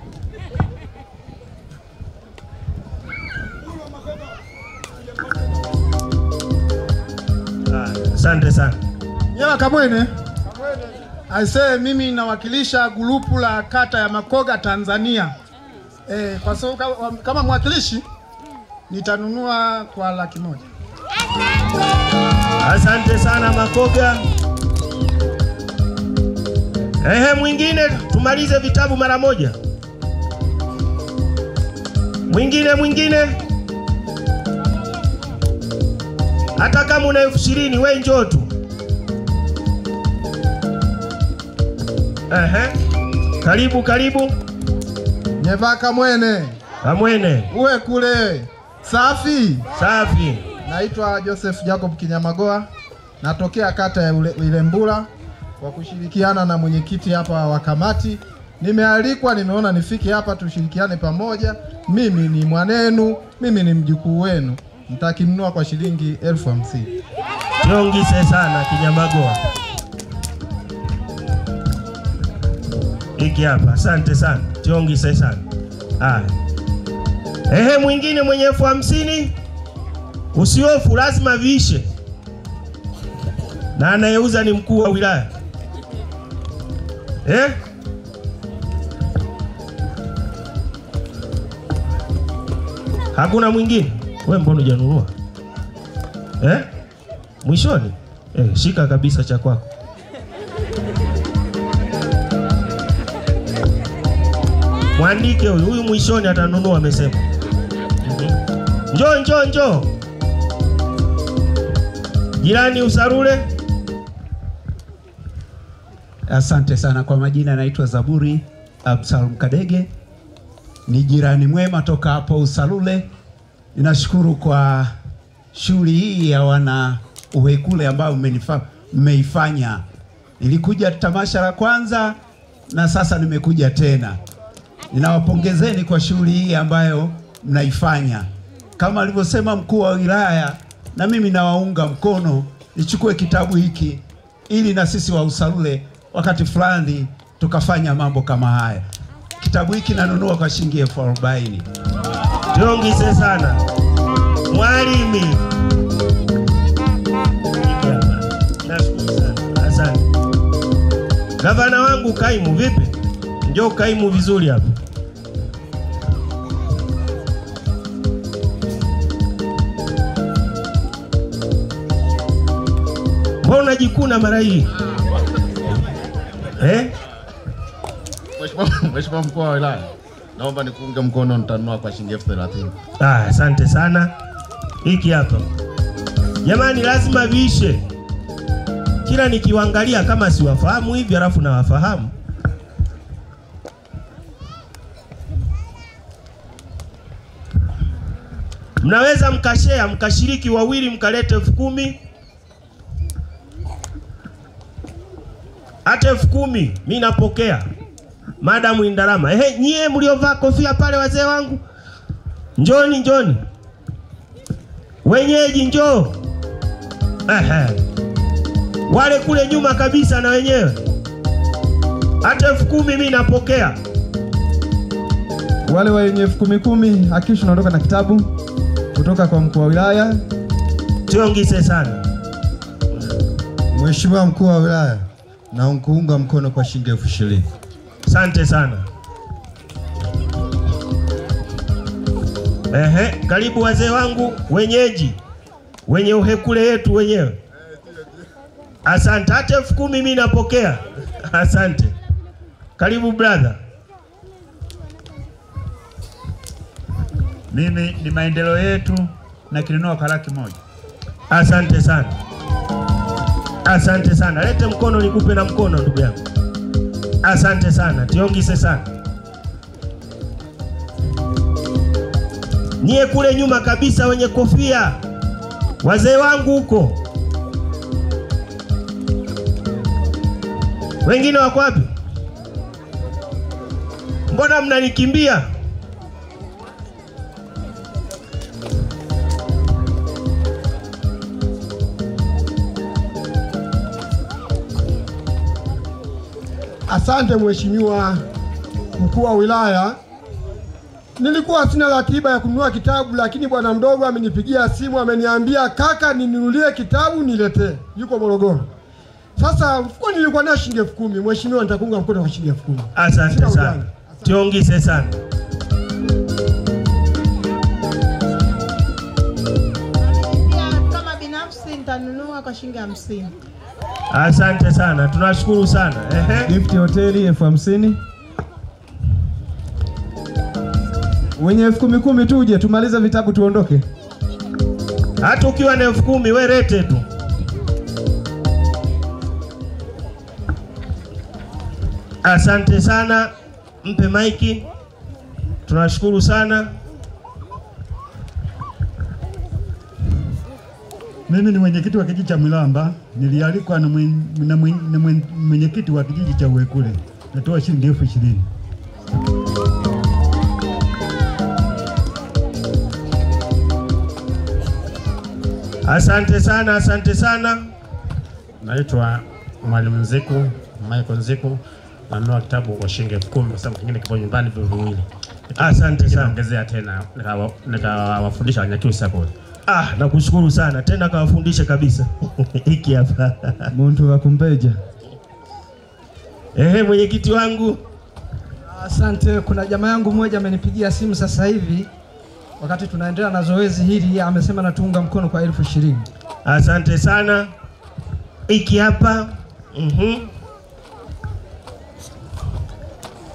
[SPEAKER 1] Asante sana.
[SPEAKER 12] Nyewa Kamwene. Aisee, mimi nawakilisha grupu la kata ya Makoga Tanzania. Kwa sababu kama mwakilishi nitanunua kwa 100,000.
[SPEAKER 1] Asante sana Makoga. Mwingine tumalize vitabu mara moja. Mwingine. Hata kama una 20,000 wewe njoo tu. Karibu.
[SPEAKER 12] Nyeva Kamwene.
[SPEAKER 1] Kamwene.
[SPEAKER 12] Uwe kule. Safi. Naitwa Joseph Jacob Kinyamagoa. Natokea kata ya Ilembula kwa kushirikiana na mwenyekiti hapa wa kamati. Nimealikwa, nimeona nifike hapa tushirikiane pamoja. Mimi ni mwanenu, mimi ni mjukuu wenu. Mtakinunua kwa shilingi 50,000.
[SPEAKER 1] Nyongise sana Kinyamagoa. Hiki hapa, asante sana. Nyongise sana. Mwingine mwenye 50,000. Usihofu, lazima viishe. Na anayeuza ni mkuu wa wilaya. Hakuna mwingine? Wewe mbona hujanunua? Mwishoni? Shika kabisa cha kwako. Mwandike huyu mwishoni atanunua amesema. Njoo. Jirani Usarule.
[SPEAKER 13] Asante sana. Kwa majina naitwa Zaburi Absalom Kadege, ni jirani mwema toka hapo Usalule. Ninashukuru kwa shughuli hii ya wana Uhekule ambayo mmeifanya. Nilikuja tamasha la kwanza na sasa nimekuja tena. Ninawapongezeni kwa shughuli hii ambayo mnaifanya. Kama alivyosema mkuu wa wilaya, na mimi nawaunga mkono, nichukue kitabu hiki ili na sisi wa Usalule wakati fulani tukafanya mambo kama haya. Kitabu hiki nanunua kwa shilingi 40,000.
[SPEAKER 1] Tuongeze sana. Mwalimu. Nashukuru sana. Asante. Gavana wangu Kaimu vipi? Njoo Kaimu vizuri hapa. Mbona jikuna mara hii?
[SPEAKER 9] Mheshimiwa mkuu wa wilaya, naomba nikuunge mkono, nitanunua kwa shilingi 30,000.
[SPEAKER 1] Asante sana. Hiki hapa. Jamani, lazima viishe. Kila nikiwaangalia kama siwafahamu hivi alafu nawafahamu. Mnaweza mkashare, mkashiriki wawili, mkalete 10,000. Hata 10,000 mimi napokea. Madamu Indalama. Nyie mliovaa kofia pale wazee wangu. Njoni. Wenyeji njoo. Wale kule nyuma kabisa na wenyewe. Hata 10,000 mimi napokea.
[SPEAKER 14] Wale wenye 10,000 hakikisha unaondoka na kitabu kutoka kwa mkuu wa wilaya.
[SPEAKER 1] Tuongeze sana.
[SPEAKER 15] Mheshimiwa mkuu wa wilaya, na kuunga mkono kwa shilingi 20,000.
[SPEAKER 1] Asante sana. Karibu wazee wangu wenyeji. Wenye Uhekule yetu wenyewe. Asante. Hata 10,000 mimi napokea. Asante. Karibu brother.
[SPEAKER 16] Mimi ni maendeleo yetu na kinunua kwa 100,000.
[SPEAKER 1] Asante sana. Asante sana. Lete mkono nikupe na mkono ndugu yangu. Asante sana. Tiongise sana. Nyie kule nyuma kabisa wenye kofia. Wazee wangu huko. Wengine wako wapi? Mbona mnanikimbia?
[SPEAKER 17] Asante Mheshimiwa mkuu wa wilaya. Nilikuwa sina ratiba ya kununua kitabu, lakini bwana mdogo amenipigia simu, ameniambia kaka, ninunulie kitabu niletee. Yuko Morogoro. Sasa kwa nilikuwa na shilingi 10,000. Mheshimiwa, nitakuunga mkono kwa shilingi 10,000.
[SPEAKER 1] Asante sana. Tuongeze sana.
[SPEAKER 6] Kama binafsi nitanunua kwa shilingi 50.
[SPEAKER 1] Asante sana. Tunashukuru sana.
[SPEAKER 14] Gift hoteli 50,000. Wenye 10,000 tuje tumaliza vitabu tuondoke.
[SPEAKER 1] Hata ukiwa na 10,000 wewe lete tu. Asante sana. Mpe maiki. Tunashukuru sana.
[SPEAKER 16] Mimi ni mwenyekiti wa kijiji cha Mwilamba, nilialikwa na mwenyekiti wa kijiji cha Uhekule. Natoa shilingi 20,000.
[SPEAKER 1] Asante sana, asante sana.
[SPEAKER 18] Naitwa Mwalimu Nziku, Michael Nziku. Nanunua kitabu kwa shilingi 10,000 kwa sababu kingine kipo nyumbani viwili.
[SPEAKER 1] Asante sana.
[SPEAKER 18] Naongezea tena nikawafundisha Wanyakyusa hapo.
[SPEAKER 1] Nakushukuru sana. Tena kawafundisha kabisa. Hiki hapa.
[SPEAKER 14] Muntu wa kumbeja.
[SPEAKER 1] Mwenyekiti wangu.
[SPEAKER 19] Asante. Kuna jamaa yangu mmoja amenipigia simu sasa hivi wakati tunaendelea na zoezi hili, amesema natuunga mkono kwa 20,000.
[SPEAKER 1] Asante sana. Hiki hapa.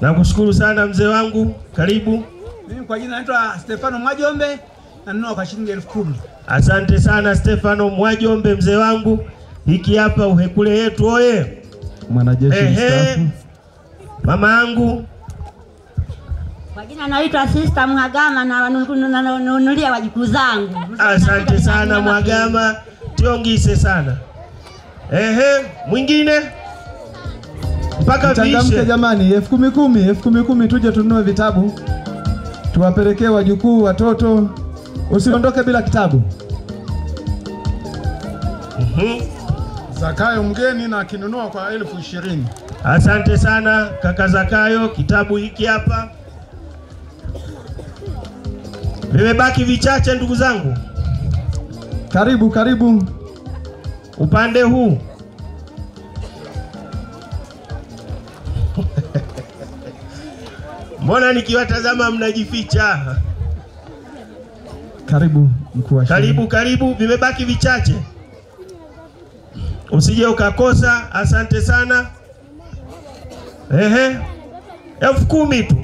[SPEAKER 1] Nakushukuru sana mzee wangu. Karibu.
[SPEAKER 20] Mimi kwa jina naitwa Stefano Mwajombe, nanunua kwa shilingi 10,000.
[SPEAKER 1] Asante sana Stefano Mwajombe mzee wangu. Hiki hapa Uhekule yetu oye.
[SPEAKER 14] mwanajeshi mstaafu.
[SPEAKER 1] Mama yangu.
[SPEAKER 21] Kwa jina naitwa Sister Mhagama na wanunulia wajukuu zangu.
[SPEAKER 1] Asante sana Mhagama, tiongise sana. Mwingine? Mpaka
[SPEAKER 14] Changamke jamani, 10,000 tuje tununue vitabu. Tuwapelekee wajukuu, watoto. Usiondoke bila kitabu.
[SPEAKER 2] Zakayo mgeni na akinunua kwa 20,000.
[SPEAKER 1] Asante sana kaka Zakayo, kitabu hiki hapa. Vimebaki vichache ndugu zangu.
[SPEAKER 14] Karibu.
[SPEAKER 1] Upande huu. Mbona nikiwatazama mnajificha?
[SPEAKER 14] Karibu mkuu wa shule.
[SPEAKER 1] Karibu, vimebaki vichache. Usije ukakosa. Asante sana. 10,000 tu.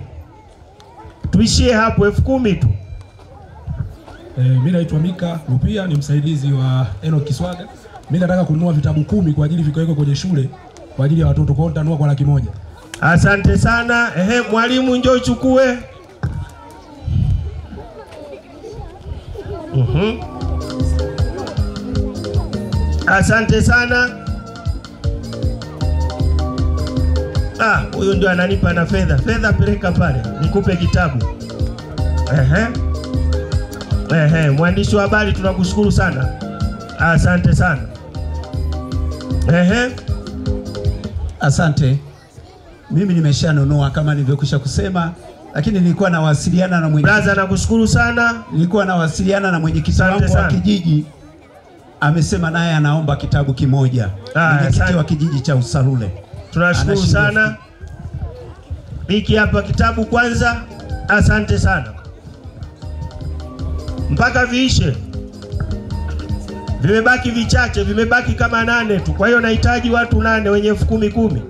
[SPEAKER 1] Tuishie hapo 10,000 tu.
[SPEAKER 22] Mimi naitwa Mika Rupia, ni msaidizi wa Enoch Kiswaga. Mimi nataka kununua vitabu 10 kwa ajili vikawekwe kwenye shule kwa ajili ya watoto, kwa nitanunua kwa 100,000.
[SPEAKER 1] Asante sana. Mwalimu njoo uchukue. Asante sana. Huyo ndio ananipa na fedha. Fedha peleka pale, nikupe kitabu. Mwandishi wa habari tunakushukuru sana. Asante sana.
[SPEAKER 13] Asante. Mimi nimeshanunua kama nilivyokwisha kusema, lakini nilikuwa nawasiliana na mwenyekiti.
[SPEAKER 1] Brother, nakushukuru sana.
[SPEAKER 13] Nilikuwa nawasiliana na mwenyekiti wangu wa kijiji. Amesema naye anaomba kitabu kimoja. Mwenyekiti wa kijiji cha Usalule.
[SPEAKER 1] Tunashukuru sana. Hiki hapa kitabu kwanza. Asante sana. Mpaka viishe. Vimebaki vichache, vimebaki kama 8 tu. Kwa hiyo nahitaji watu 8 wenye 10,000.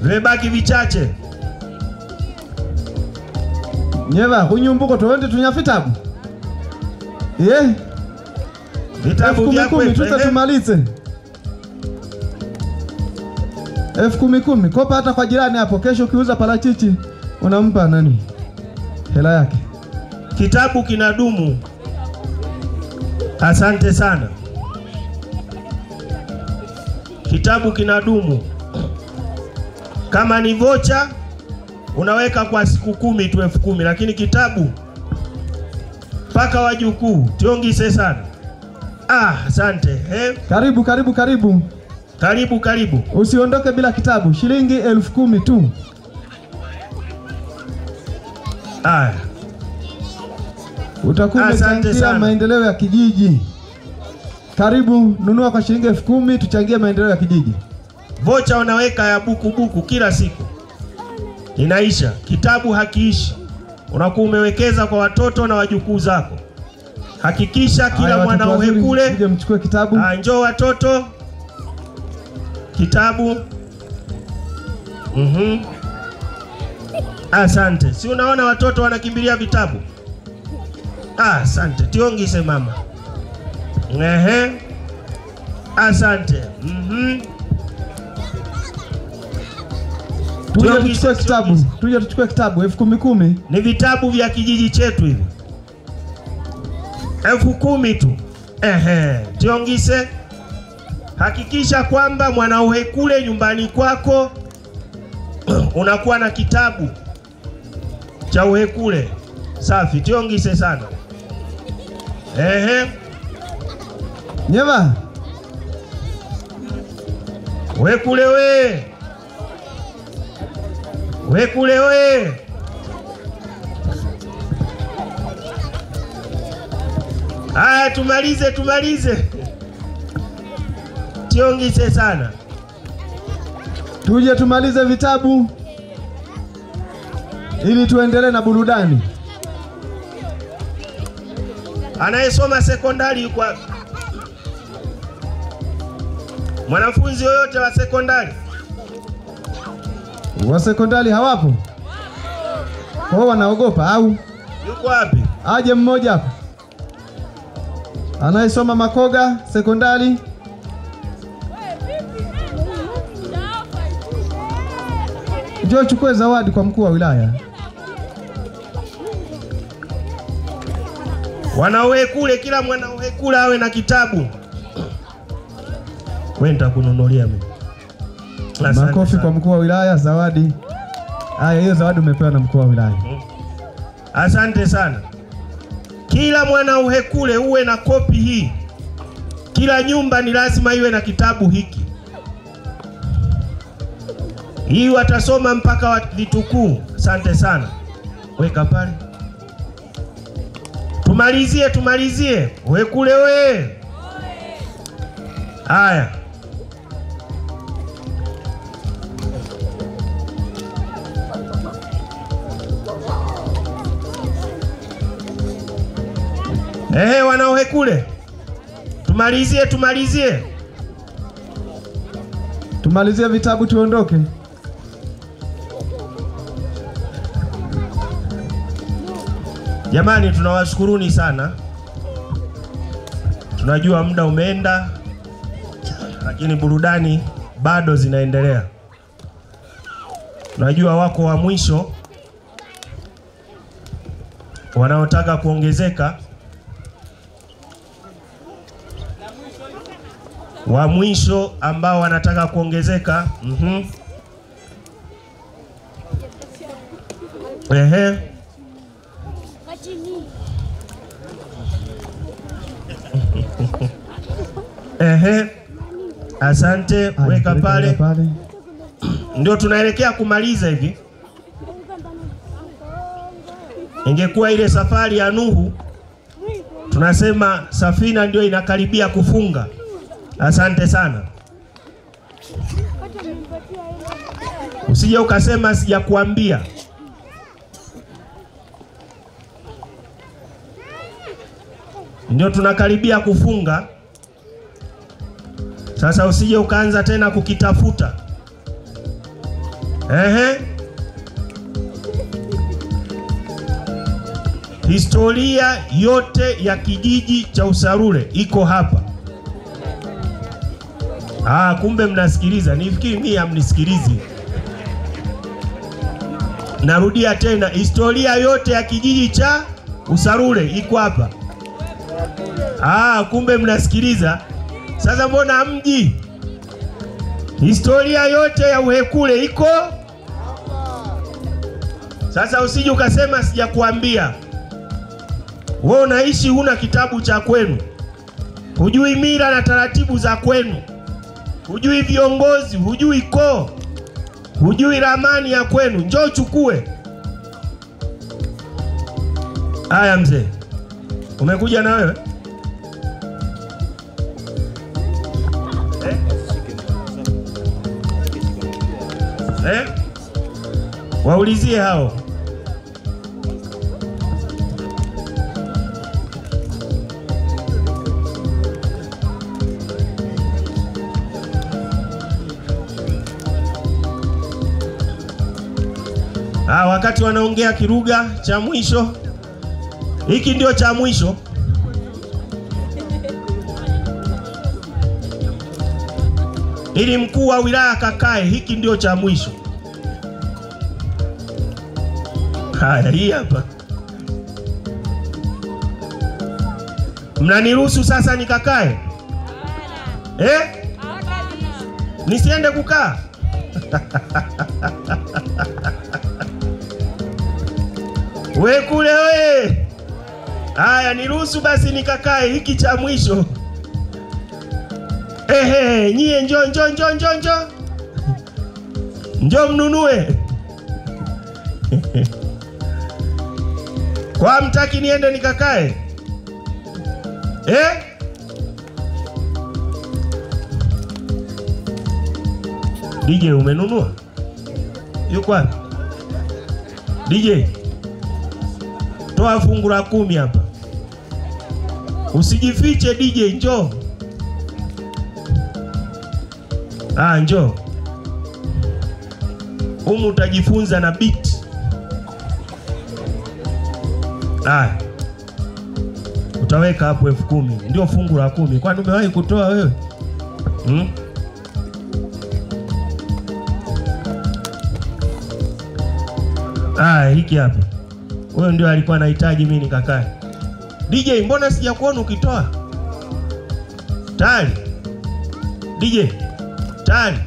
[SPEAKER 1] Vimebaki vichache.
[SPEAKER 14] Nyeva, kunyumbuko tuende tunya vitabu.
[SPEAKER 1] Vitabu vya kwetu
[SPEAKER 14] tumalize. 10,000 kopa hata kwa jirani hapo. Kesho ukiuza parachichi unampa nani hela yake.
[SPEAKER 1] Kitabu kinadumu. Asante sana. Kitabu kinadumu. Kama ni vocha unaweka kwa siku 10 tu 10,000, lakini kitabu mpaka wajukuu. Tiongise sana. Asante. Karibu.
[SPEAKER 14] Usiondoke bila kitabu. Shilingi 10,000 tu. Utakuwa umechangia maendeleo ya kijiji. Karibu, nunua kwa shilingi 10,000 tuchangie maendeleo ya kijiji.
[SPEAKER 1] Vocha unaweka ya buku kila siku. Inaisha. Kitabu hakiishi. Unakuwa umewekeza kwa watoto na wajukuu zako. Hakikisha kila mwana uhekule.
[SPEAKER 14] Uje mchukue kitabu.
[SPEAKER 1] Njoo watoto. Kitabu. Asante. Si unaona watoto wanakimbilia vitabu? Asante. Tiongise mama. Asante.
[SPEAKER 14] Tuje tuchukue kitabu 10,000.
[SPEAKER 1] Ni vitabu vya kijiji chetu hivi. 10,000 tu. Tiongise. Hakikisha kwamba mwana uhekule nyumbani kwako unakuwa na kitabu cha uhekule. Safi, tiongise sana.
[SPEAKER 14] Nyeva.
[SPEAKER 1] Uhekule we. Tumalize. Tiongise sana.
[SPEAKER 14] Tuje tumalize vitabu ili tuendelee na burudani.
[SPEAKER 1] Anayesoma sekondari kwa mwanafunzi yoyote wa sekondari?
[SPEAKER 14] Wa sekondari hawapo? Kwa hiyo wanaogopa au?
[SPEAKER 1] Yuko wapi?
[SPEAKER 14] Aje mmoja hapa. Anayesoma Makoga Sekondari. Njoo chukue zawadi kwa mkuu wa wilaya.
[SPEAKER 1] Wanaohekule, kila mwanaohekule awe na kitabu. Wewe nitakununulia mimi.
[SPEAKER 14] Makofi kwa mkuu wa wilaya, zawadi. Haya, hiyo zawadi umepewa na mkuu wa wilaya.
[SPEAKER 1] Asante sana. Kila mwanaohekule uwe na kopi hii. Kila nyumba ni lazima iwe na kitabu hiki. Hii watasoma mpaka vitukuu. Asante sana. Weka pale. Tumalizie. Uhekule we. Haya. Wanaohekule. Tumalizie.
[SPEAKER 14] Tumalizie vitabu tuondoke.
[SPEAKER 1] Jamani, tunawashukuruni sana. Tunajua muda umeenda, lakini burudani bado zinaendelea. Tunajua wako wa mwisho wanaotaka kuongezeka. Wa mwisho ambao wanataka kuongezeka. Asante, weka pale. Ndio tunaelekea kumaliza hivi. Ingekuwa ile safari ya Nuhu, tunasema safina ndio inakaribia kufunga. Asante sana. Usije ukasema sijakuambia. Ndio tunakaribia kufunga. Sasa usije ukaanza tena kukitafuta. Historia yote ya kijiji cha Usarule iko hapa. Kumbe mnasikiliza. Nifikiri mimi hamnisikilizi. Narudia tena, historia yote ya kijiji cha Usarule iko hapa. Kumbe mnasikiliza. Sasa mbona mji? Historia yote ya Uhekule iko. Sasa usije ukasema sijakuambia. Wewe unaishi huna kitabu cha kwenu. Hujui mila na taratibu za kwenu. Hujui viongozi, hujui koo. Hujui ramani ya kwenu. Njoo chukue. Haya mzee. Umekuja na wewe? Waulizie hao. Wakati wanaongea Kiruga cha mwisho. Hiki ndio cha mwisho. Ili mkuu wa wilaya kakae, hiki ndio cha mwisho. Haya, hii hapa. Mnaniruhusu sasa nikakae? Nisiende kukaa? We kule we. Haya, niruhusu basi nikakae, hiki cha mwisho. Nyie njoo. Njoo mnunue. Kwa mtaki niende nikakae? DJ umenunua? Yuko wapi? DJ, toa fungu la 10 hapa. Usijifiche DJ, njoo. Njoo. Humu utajifunza na beat. utaweka hapo 10,000. Ndio fungu la 10. Kwani umewahi kutoa wewe? Hiki hapa. Wewe ndio alikuwa anahitaji mimi nikakae. DJ, mbona sijakuona ukitoa? Tayari. DJ. Tayari.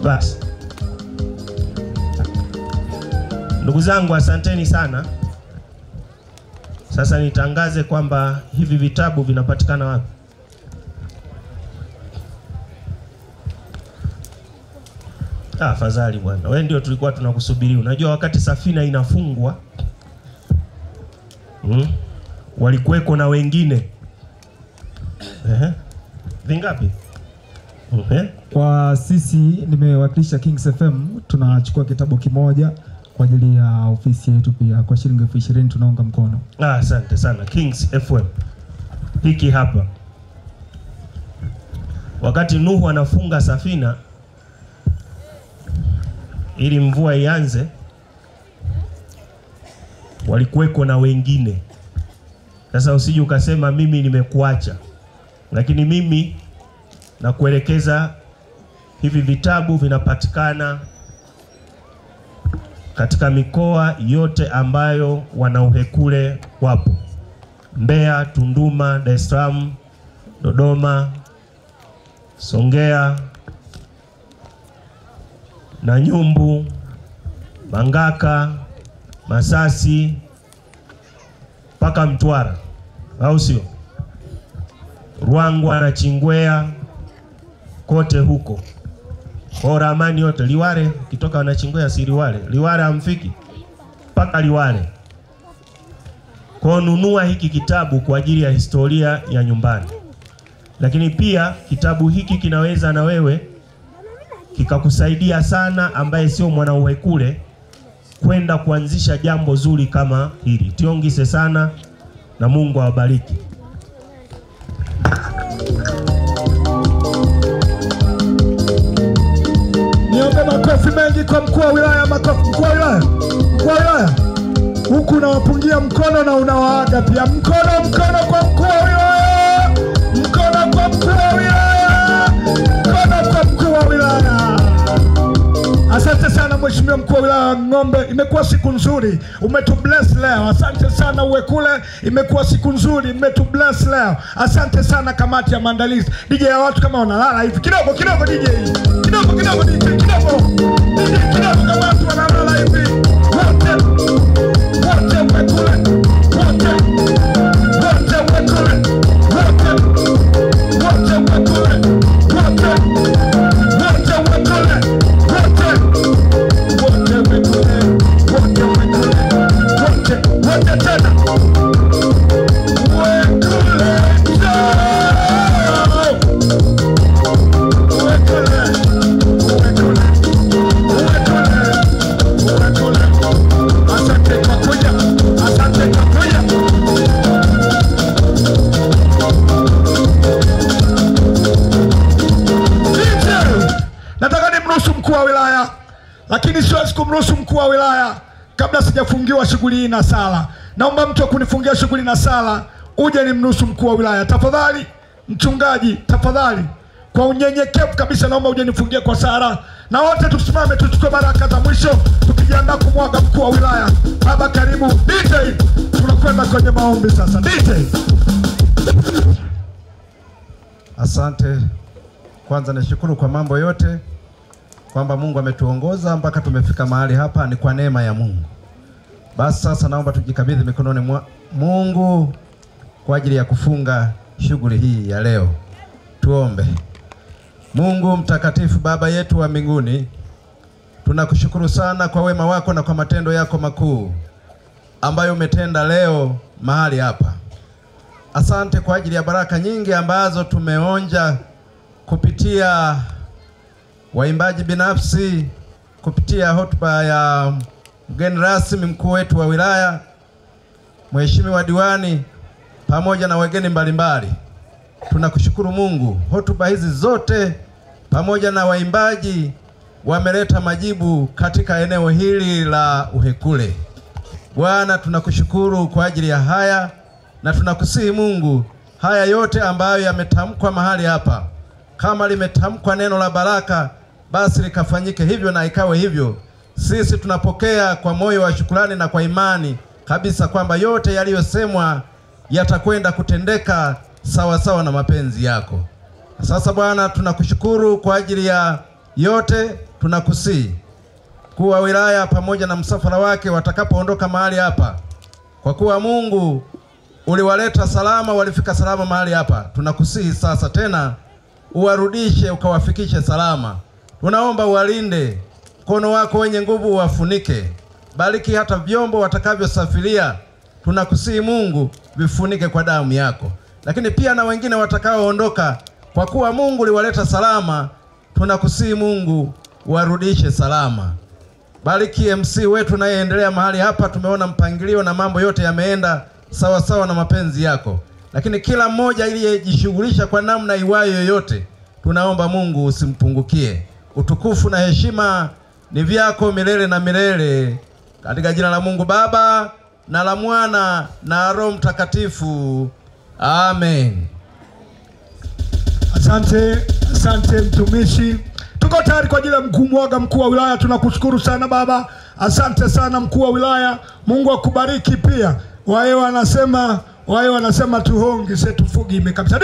[SPEAKER 1] Basi. Ndugu zangu, asanteni sana. Sasa nitangaze kwamba hivi vitabu vinapatikana wapi. Afadhali bwana. Wewe ndio tulikuwa tunakusubiri. Unajua wakati safina inafungwa walikuweko na wengine. Vingapi?
[SPEAKER 14] Kwa sisi nimewakilisha Kings FM, tunachukua kitabu kimoja kwa ajili ya ofisi yetu, pia kwa shilingi 20,000 tunaunga mkono.
[SPEAKER 1] Asante sana Kings FM. Hiki hapa. Wakati Nuhu anafunga safina ili mvua ianze, walikuweko na wengine. Sasa usije ukasema mimi nimekuacha. Lakini mimi na kuelekeza hivi vitabu vinapatikana katika mikoa yote ambayo wana uhekule wapo. Mbeya, Tunduma, Dar es Salaam, Dodoma, Songea, Nanyumbu, Mangaka, Masasi, mpaka Mtwara, au sio? Ruangwa na Chingwea, kote huko. Kwa ramani yote, Liwale, kitoka na Chingwea si Liwale. Liwale hamfiki mpaka Liwale. Kwa nunua hiki kitabu kwa ajili ya historia ya nyumbani. Lakini pia kitabu hiki kinaweza na wewe kikakusaidia sana, ambaye sio mwana uhekule, kwenda kuanzisha jambo zuri kama hili. Tiongise sana na Mungu awabariki.
[SPEAKER 2] Niombe makofi mengi kwa mkuu wa wilaya. Makofi mkuu wa wilaya. Mkuu wa wilaya. Huku unawapungia mkono na unawaaga pia. Mkono kwa mkuu wa wilaya. Mkono kwa mkuu wa wilaya. Mkono kwa mkuu wa wilaya. Asante sana mheshimiwa mkuu wa wilaya Ng'ombe. Imekuwa siku nzuri. Umetubless leo. Asante sana Uwekule. Imekuwa siku nzuri. Umetubless leo. Asante sana kamati ya maandalizi. DJ ya watu kama wanalala hivi. Kidogo DJ. Kidogo DJ. Kidogo kama watu wanalala hivi. Wote Uwekule. Wote Uwekule. Wote Uwekule. Lakini siwezi kumruhusu mkuu wa wilaya kabla sijafungiwa shughuli hii na sala. Naomba mtu kunifungia shughuli na sala, uje nimruhusu mkuu wa wilaya. Tafadhali mchungaji, tafadhali kwa unyenyekevu kabisa naomba uje nifungie kwa sala. Na wote tusimame tuchukue baraka za mwisho tukijiandaa kumwaga mkuu wa wilaya. Baba karibu. DJ, tunakwenda kwenye maombi sasa. DJ.
[SPEAKER 11] Asante. Kwanza nishukuru kwa mambo yote, kwamba Mungu ametuongoza mpaka tumefika mahali hapa, ni kwa neema ya Mungu. Basi sasa naomba tujikabidhi mikononi mwa Mungu kwa ajili ya kufunga shughuli hii ya leo. Tuombe. Mungu mtakatifu, Baba yetu wa mbinguni, tunakushukuru sana kwa wema wako na kwa matendo yako makuu ambayo umetenda leo mahali hapa. Asante kwa ajili ya baraka nyingi ambazo tumeonja kupitia waimbaji binafsi, kupitia hotuba ya mgeni rasmi mkuu wetu wa wilaya, mheshimiwa diwani, pamoja na wageni mbalimbali. Tunakushukuru Mungu, hotuba hizi zote pamoja na waimbaji wameleta majibu katika eneo hili la Uhekule. Bwana, tunakushukuru kwa ajili ya haya, na tunakusihi Mungu, haya yote ambayo yametamkwa mahali hapa, kama limetamkwa neno la baraka, basi likafanyike hivyo na ikawe hivyo. Sisi tunapokea kwa moyo wa shukrani na kwa imani kabisa kwamba yote yaliyosemwa yatakwenda kutendeka sawa sawa na mapenzi yako. Sasa Bwana, tunakushukuru kwa ajili ya yote. Tunakusihi kuwa wilaya pamoja na msafara wake watakapoondoka mahali hapa, kwa kuwa Mungu uliwaleta salama, walifika salama mahali hapa. Tunakusihi sasa tena uwarudishe ukawafikishe salama. Tunaomba uwalinde, mkono wako wenye nguvu uwafunike. Bariki hata vyombo watakavyosafiria. Tunakusihi Mungu, vifunike kwa damu yako. Lakini pia na wengine watakaoondoka, kwa kuwa Mungu uliwaleta salama, tunakusihi Mungu warudishe salama. Bariki MC wetu nayeendelea mahali hapa. Tumeona mpangilio na mambo yote yameenda sawa sawa na mapenzi yako. Lakini kila mmoja aliyejishughulisha kwa namna iwayo yoyote, tunaomba Mungu usimpungukie. Utukufu na heshima ni vyako milele na milele. Katika jina la Mungu Baba na la Mwana na Roho Mtakatifu. Amen.
[SPEAKER 2] Asante mtumishi. Tuko tayari kwa ajili ya kumwaga mkuu wa wilaya. Tunakushukuru sana baba. Asante sana mkuu wa wilaya. Mungu akubariki pia. Wao wanasema tuhongi setufugi imekabisa.